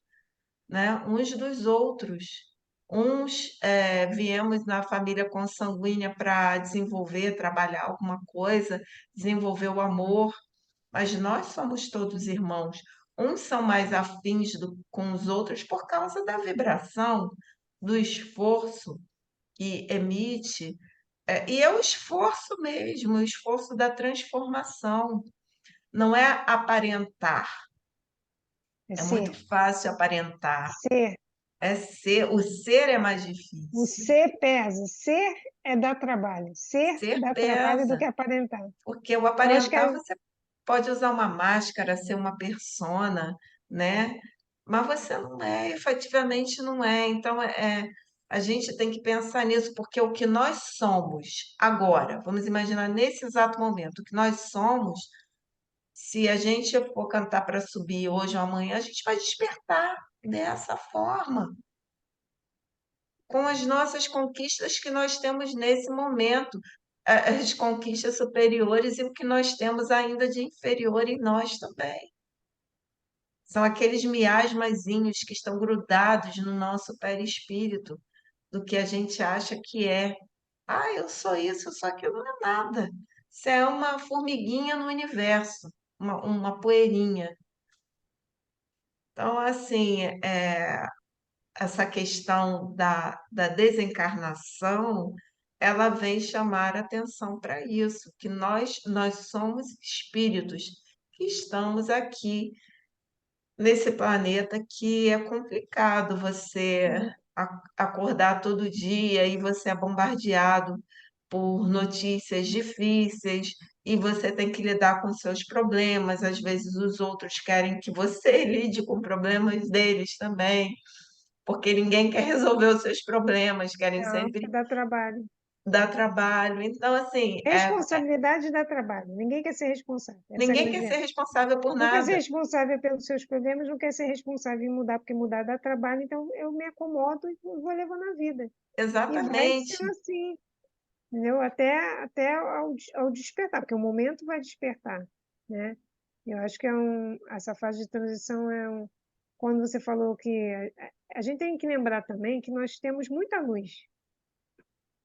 né? Uns dos outros. Uns viemos na família consanguínea para desenvolver, trabalhar alguma coisa, desenvolver o amor, mas nós somos todos irmãos. Uns são mais afins com os outros por causa da vibração, do esforço que emite, e é o esforço mesmo, o esforço da transformação. Não é aparentar, É é muito ser. fácil aparentar, Ser. é ser, o ser é mais O difícil. ser pesa. Ser é dar trabalho. Ser Ser dá trabalho do pesa, que aparentar. porque o Eu acho que aparentar você pode usar uma máscara, ser uma persona, né? Mas você não é, efetivamente não é. Então, a gente tem que pensar nisso, porque o que nós somos agora, vamos imaginar nesse exato momento, o que nós somos, se a gente for cantar para subir hoje ou amanhã, a gente vai despertar dessa forma, com as nossas conquistas que nós temos nesse momento, as conquistas superiores e o que nós temos ainda de inferior em nós também. São aqueles miasmazinhos que estão grudados no nosso perispírito, do que a gente acha que é. Ah, eu sou isso, eu sou aquilo, não é nada. Você é uma formiguinha no universo, uma poeirinha. Então, assim, essa questão da desencarnação, ela vem chamar atenção para isso, que nós somos espíritos que estamos aqui nesse planeta que é complicado você acordar todo dia e você é bombardeado por notícias difíceis e você tem que lidar com seus problemas. Às vezes os outros querem que você lide com problemas deles também, porque ninguém quer resolver os seus problemas, querem Não, sempre dá trabalho. dar trabalho. Então, assim, Responsabilidade dá trabalho. Ninguém quer ser responsável. Essa é a ninguém grande quer ser verdade. responsável por Não quer ser nada. responsável pelos seus problemas, não quer ser responsável em mudar, porque mudar dá trabalho, então eu me acomodo e vou levando a vida. E vai Exatamente. sendo assim, entendeu? Até ao despertar, porque o momento vai despertar, né? Eu acho que essa fase de transição quando você falou que a gente tem que lembrar também que nós temos muita luz,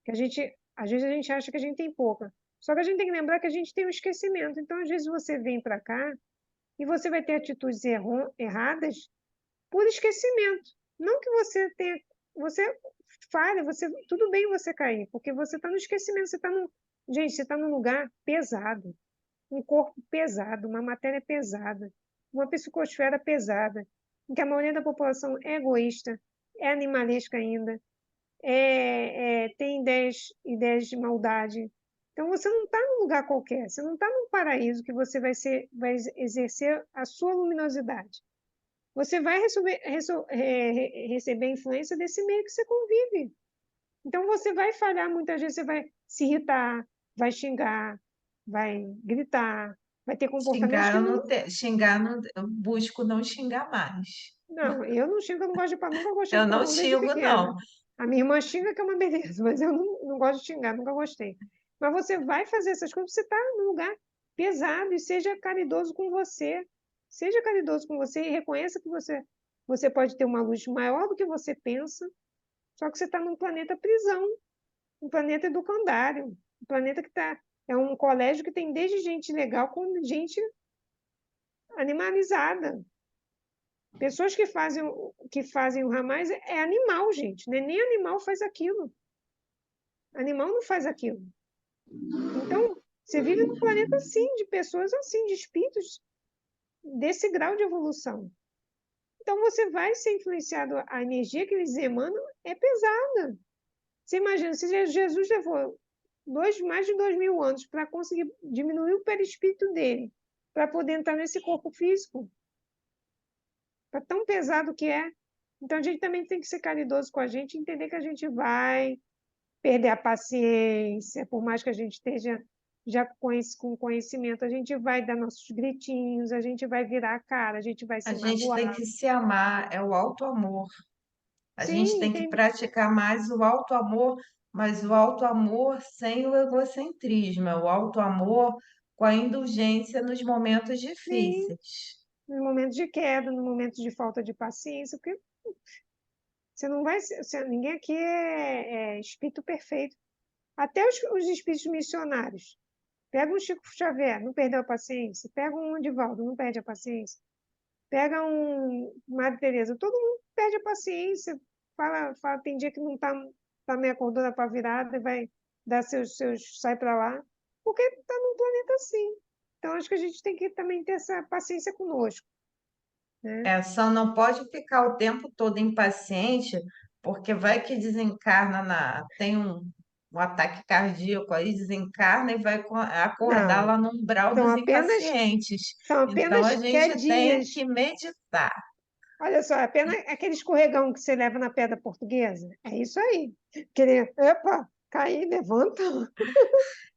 que às vezes a gente acha que a gente tem pouca. Só que a gente tem que lembrar que a gente tem um esquecimento. Então, às vezes você vem para cá e você vai ter atitudes erradas por esquecimento. Não que você tenha, você falha, tudo bem você cair, porque você está no esquecimento, gente, você está num lugar pesado, um corpo pesado, uma matéria pesada, uma psicosfera pesada, em que a maioria da população é egoísta, é animalesca ainda, tem ideias de maldade. Então você não está num lugar qualquer, você não está num paraíso que você vai exercer a sua luminosidade. Você vai receber a influência desse meio que você convive. Então você vai falhar, muitas vezes você vai se irritar, vai xingar, vai gritar, vai ter comportamentos Xingar, que eu não. não te... xingar, eu busco não xingar mais. Não, eu não xingo, eu não gosto de nunca gostei Eu de não palavrão desde xingo, pequena. não. A minha irmã xinga que é uma beleza, mas eu não gosto de xingar, nunca gostei. Mas você vai fazer essas coisas, você está num lugar pesado e seja caridoso com você. Seja caridoso com você e reconheça que você pode ter uma luz maior do que você pensa, só que você está num planeta prisão, um planeta educandário, um planeta é um colégio que tem desde gente legal com gente animalizada. Pessoas que fazem o ramais é animal, gente. Né? Nem animal faz aquilo. Animal não faz aquilo. Então, você vive num planeta assim, de pessoas assim, de espíritos desse grau de evolução. Então, você vai ser influenciado, a energia que eles emanam é pesada. Você imagina, se Jesus levou mais de 2.000 anos para conseguir diminuir o perispírito dele, para poder entrar nesse corpo físico, para tão pesado que é. Então, a gente também tem que ser caridoso com a gente, entender que a gente vai perder a paciência, por mais que a gente esteja já com conhecimento, a gente vai dar nossos gritinhos, a gente vai virar a cara, a gente vai A se gente tem magoar. que se amar, é o auto-amor. A gente Sim, tem que praticar mais o auto-amor, mas o auto-amor sem o egocentrismo, é o auto-amor com a indulgência nos momentos sim, difíceis. no momento de queda, no momento de falta de paciência, porque você não vai ninguém aqui é espírito perfeito. Até os espíritos missionários. Pega um Chico Xavier, não perdeu a paciência. Pega um Divaldo, não perde a paciência. Pega um Madre Teresa, todo mundo perde a paciência. Fala, tem dia que não tá meio acordando para virada e vai dar sai para lá, porque está num planeta assim. Então acho que a gente tem que também ter essa paciência conosco, né? Só não pode ficar o tempo todo impaciente, porque vai que desencarna tem um ataque cardíaco aí, desencarna e vai acordar Não, lá no umbral são dos apenas impacientes. são Então apenas a gente tem quedinhas. que meditar. Olha só, apenas aquele escorregão que você leva na pedra portuguesa. É isso aí. Querer, opa, cair, levanta.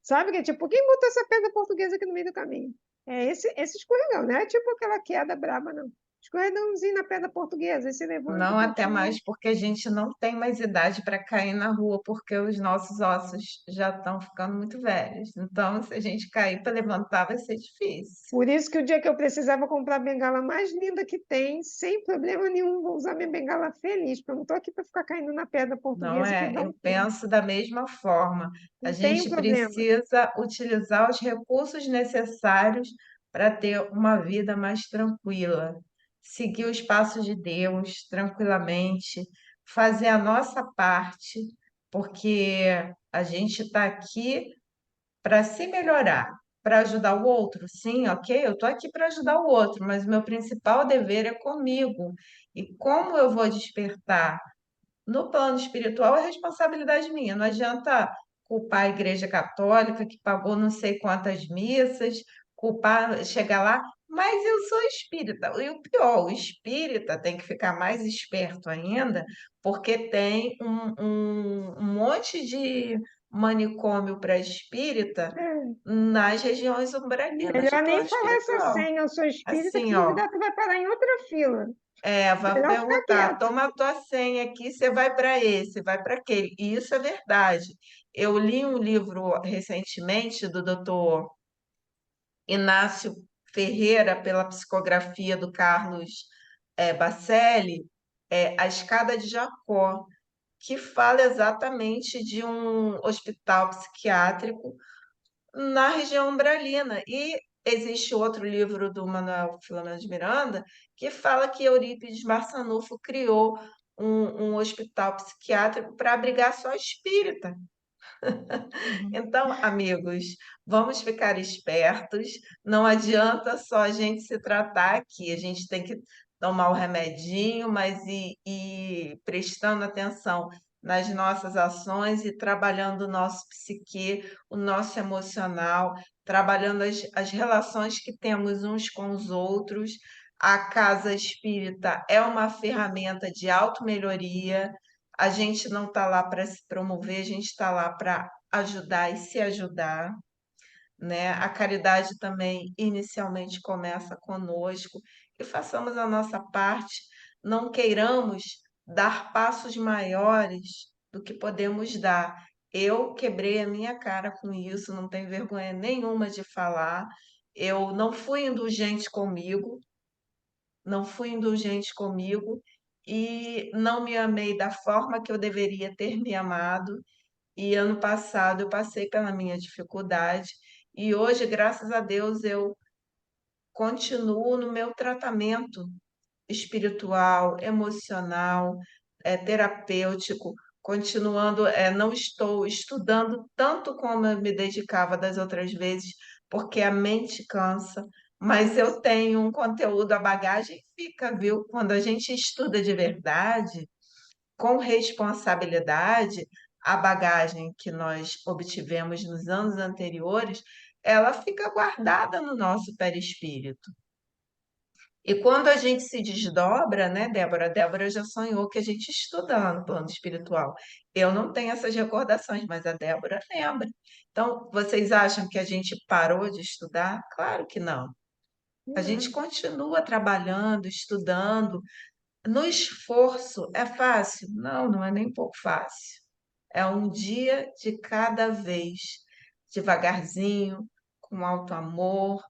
Sabe que é tipo, quem botou essa pedra portuguesa aqui no meio do caminho? É esse escorregão, não é tipo aquela queda braba, não. escorregãozinho na pedra portuguesa, aí você levanta e Não até continua. mais, porque a gente não tem mais idade para cair na rua, porque os nossos ossos já estão ficando muito velhos. Então, se a gente cair para levantar, vai ser difícil. Por isso que o dia que eu precisava comprar a bengala mais linda que tem, sem problema nenhum, vou usar minha bengala feliz, porque eu não estou aqui para ficar caindo na pedra Não portuguesa e é? quebrar Eu um pé. penso da mesma forma. A Não tenho gente problema. precisa utilizar os recursos necessários para ter uma vida mais tranquila, seguir os passos de Deus tranquilamente, fazer a nossa parte, porque a gente está aqui para se melhorar, para ajudar o outro. Sim, ok, eu estou aqui para ajudar o outro, mas o meu principal dever é comigo. E como eu vou despertar? No plano espiritual é responsabilidade minha. Não adianta culpar a Igreja Católica, que pagou não sei quantas missas, culpar, chegar lá, mas eu sou espírita. E o pior, o espírita tem que ficar mais esperto ainda, porque tem um monte de manicômio para espírita É, nas regiões umbralinas do melhor nem plano falar essa espiritual. senha, eu sou espírita, que Assim, ó. duvidar tu vai parar em outra fila. Vai Melhor ficar perguntar, quieto. toma a tua senha aqui, você vai para esse, vai para aquele. E isso é verdade. Eu li um livro recentemente do doutor Inácio Ferreira, pela psicografia do Carlos Bacelli, A Escada de Jacó, que fala exatamente de um hospital psiquiátrico na região umbralina. E existe outro livro do Manuel Filomeno de Miranda que fala que Eurípides Barçanufo criou um hospital psiquiátrico para abrigar só espírita. Uhum. Então, amigos, vamos ficar espertos. Não adianta só a gente se tratar aqui, a gente tem que tomar o remedinho, mas ir prestando atenção nas nossas ações e trabalhando o nosso psique, o nosso emocional, trabalhando as relações que temos uns com os outros. A casa espírita é uma ferramenta de automelhoria. A gente não está lá para se promover, a gente está lá para ajudar e se ajudar, né? A caridade também inicialmente começa conosco e façamos a nossa parte, não queiramos dar passos maiores do que podemos dar. Eu quebrei a minha cara com isso, não tenho vergonha nenhuma de falar. Eu não fui indulgente comigo, não fui indulgente comigo e não me amei da forma que eu deveria ter me amado. E ano passado eu passei pela minha dificuldade e hoje, graças a Deus, eu continuo no meu tratamento espiritual, emocional, terapêutico, continuando, não estou estudando tanto como eu me dedicava das outras vezes, porque a mente cansa, mas eu tenho um conteúdo, a bagagem fica, viu? Quando a gente estuda de verdade, com responsabilidade, a bagagem que nós obtivemos nos anos anteriores, ela fica guardada no nosso perispírito. E quando a gente se desdobra, né, Débora? Débora já sonhou que a gente estuda lá no plano espiritual. Eu não tenho essas recordações, mas a Débora lembra. Então, vocês acham que a gente parou de estudar? Claro que não. A gente Não. continua trabalhando, estudando, no esforço é fácil? Não, não é nem um pouco fácil. É um dia de cada vez, devagarzinho, com alto amor,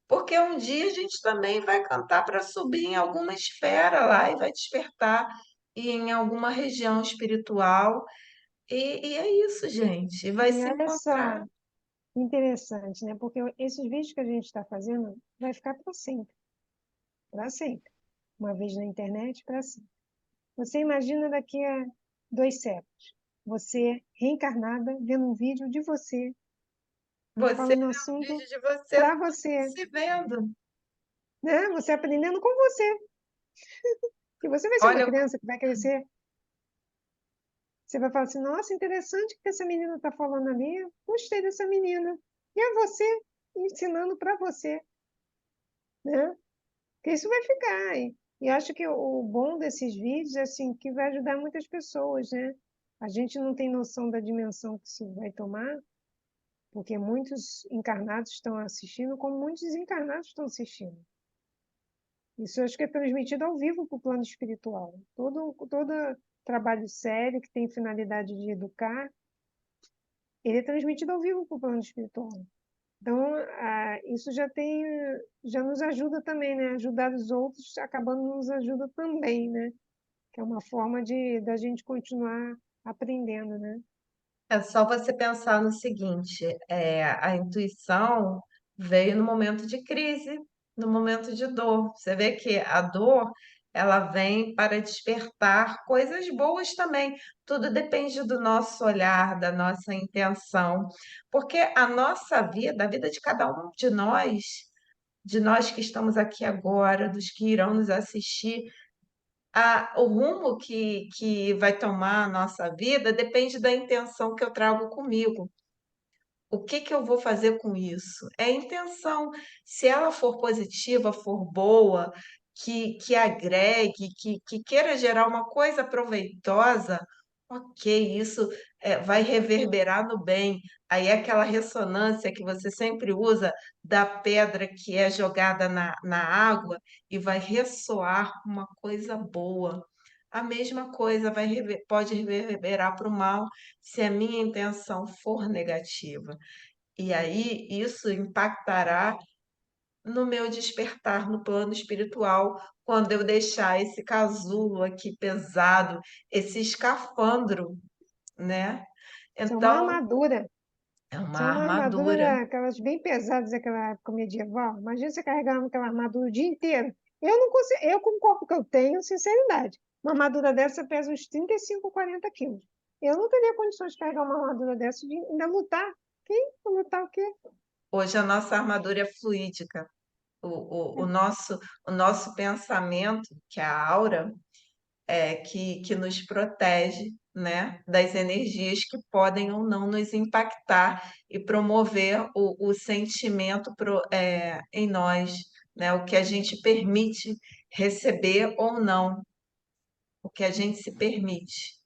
porque um dia a gente também vai cantar para subir em alguma esfera lá e vai despertar em alguma região espiritual. E é isso, gente. E vai E se olha só, encontrar. interessante, né? Porque esses vídeos que a gente está fazendo vai ficar para sempre, para sempre. Uma vez na internet, para sempre. Você imagina daqui a 2 séculos, você reencarnada, vendo um vídeo de você, Você falando vê um assunto vídeo de você para você, se vendo. né? Você aprendendo com você. E você vai ser uma Olha, criança que vai crescer. Você vai falar assim, nossa, interessante o que essa menina está falando ali. Gostei dessa menina. E é você ensinando para você, né? Porque isso vai ficar. E acho que o bom desses vídeos é assim, que vai ajudar muitas pessoas, né? A gente não tem noção da dimensão que isso vai tomar, porque muitos encarnados estão assistindo, como muitos desencarnados estão assistindo. Isso eu acho que é transmitido ao vivo para o plano espiritual. Todo trabalho sério que tem finalidade de educar, ele é transmitido ao vivo para o plano espiritual. Então, isso já nos ajuda também, né? Ajudar os outros acabando nos ajuda também, né? Que é uma forma da gente continuar aprendendo, né? É só você pensar no seguinte, a intuição veio no momento de crise, no momento de dor. Você vê que a dor, ela vem para despertar coisas boas também. Tudo depende do nosso olhar, da nossa intenção, porque a nossa vida, a vida de cada um de nós que estamos aqui agora, dos que irão nos assistir, o rumo que vai tomar a nossa vida depende da intenção que eu trago comigo. O que que eu vou fazer com isso? É a intenção. Se ela for positiva, for boa, que agregue, que queira gerar uma coisa proveitosa, ok, isso vai reverberar no bem. Aí é aquela ressonância que você sempre usa da pedra que é jogada na água e vai ressoar uma coisa boa. A mesma coisa pode reverberar para o mal se a minha intenção for negativa. E aí isso impactará no meu despertar no plano espiritual, quando eu deixar esse casulo aqui pesado, esse escafandro, né? Isso é uma Então, armadura. é uma Isso é uma armadura armadura. daquelas bem pesadas daquela época medieval. Imagina você carregando aquela armadura o dia inteiro. Eu não consigo, eu com o corpo que eu tenho, sinceridade. Uma armadura dessa pesa uns 35, 40 quilos. Eu não teria condições de carregar uma armadura dessa e ainda lutar. Quem? Lutar o quê? Hoje a nossa armadura é fluídica. O nosso pensamento, que é a aura, que nos protege, né, das energias que podem ou não nos impactar e promover o sentimento em nós, né, o que a gente permite receber ou não, o que a gente se permite.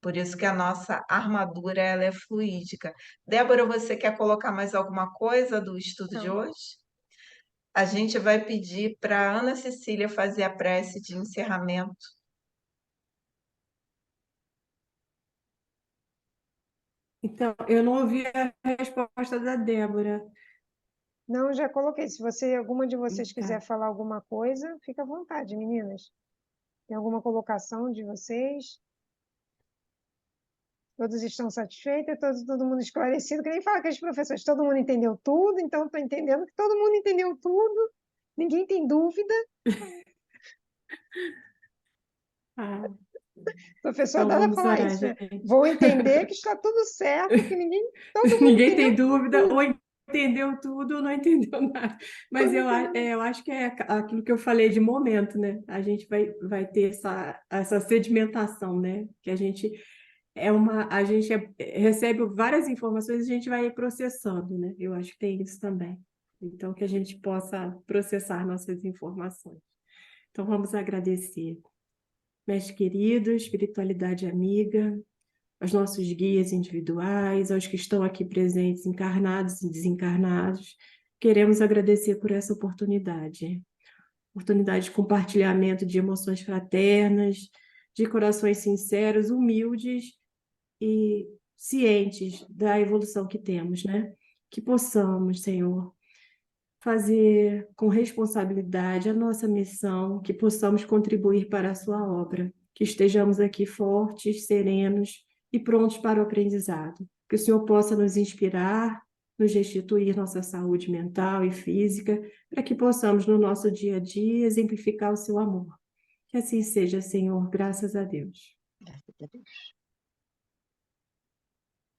Por isso que a nossa armadura ela é fluídica. Débora, você quer colocar mais alguma coisa do estudo de Não. hoje? A gente vai pedir para Ana Cecília fazer a prece de encerramento. Então, eu não ouvi a resposta da Débora. Não, já coloquei. Se alguma de vocês quiser Tá. falar alguma coisa, fica à vontade, meninas. Tem alguma colocação de vocês? Todos estão satisfeitos, todo mundo esclarecido, que nem fala aqueles professores, todo mundo entendeu tudo, então estou entendendo que todo mundo entendeu tudo, ninguém tem dúvida. Ah, O professor então adora vamos falar orar, isso, né? gente. Vou entender que está tudo certo, todo mundo Ninguém entendeu tem dúvida, tudo. ou entendeu tudo ou não entendeu nada. Mas eu acho que é aquilo que eu falei de momento, né? A gente vai ter essa sedimentação, né? Que a gente recebe várias informações e a gente vai processando, né? Eu acho que tem isso também. Então, que a gente possa processar nossas informações. Então, vamos agradecer. Mestre querido, espiritualidade amiga, aos nossos guias individuais, aos que estão aqui presentes, encarnados e desencarnados, queremos agradecer por essa oportunidade de compartilhamento de emoções fraternas, de corações sinceros, humildes e cientes da evolução que temos, né? Que possamos, Senhor, fazer com responsabilidade a nossa missão, que possamos contribuir para a sua obra, que estejamos aqui fortes, serenos e prontos para o aprendizado. Que o Senhor possa nos inspirar, nos restituir nossa saúde mental e física, para que possamos, no nosso dia a dia, exemplificar o seu amor. Que assim seja, Senhor, graças a Deus. Graças a Deus.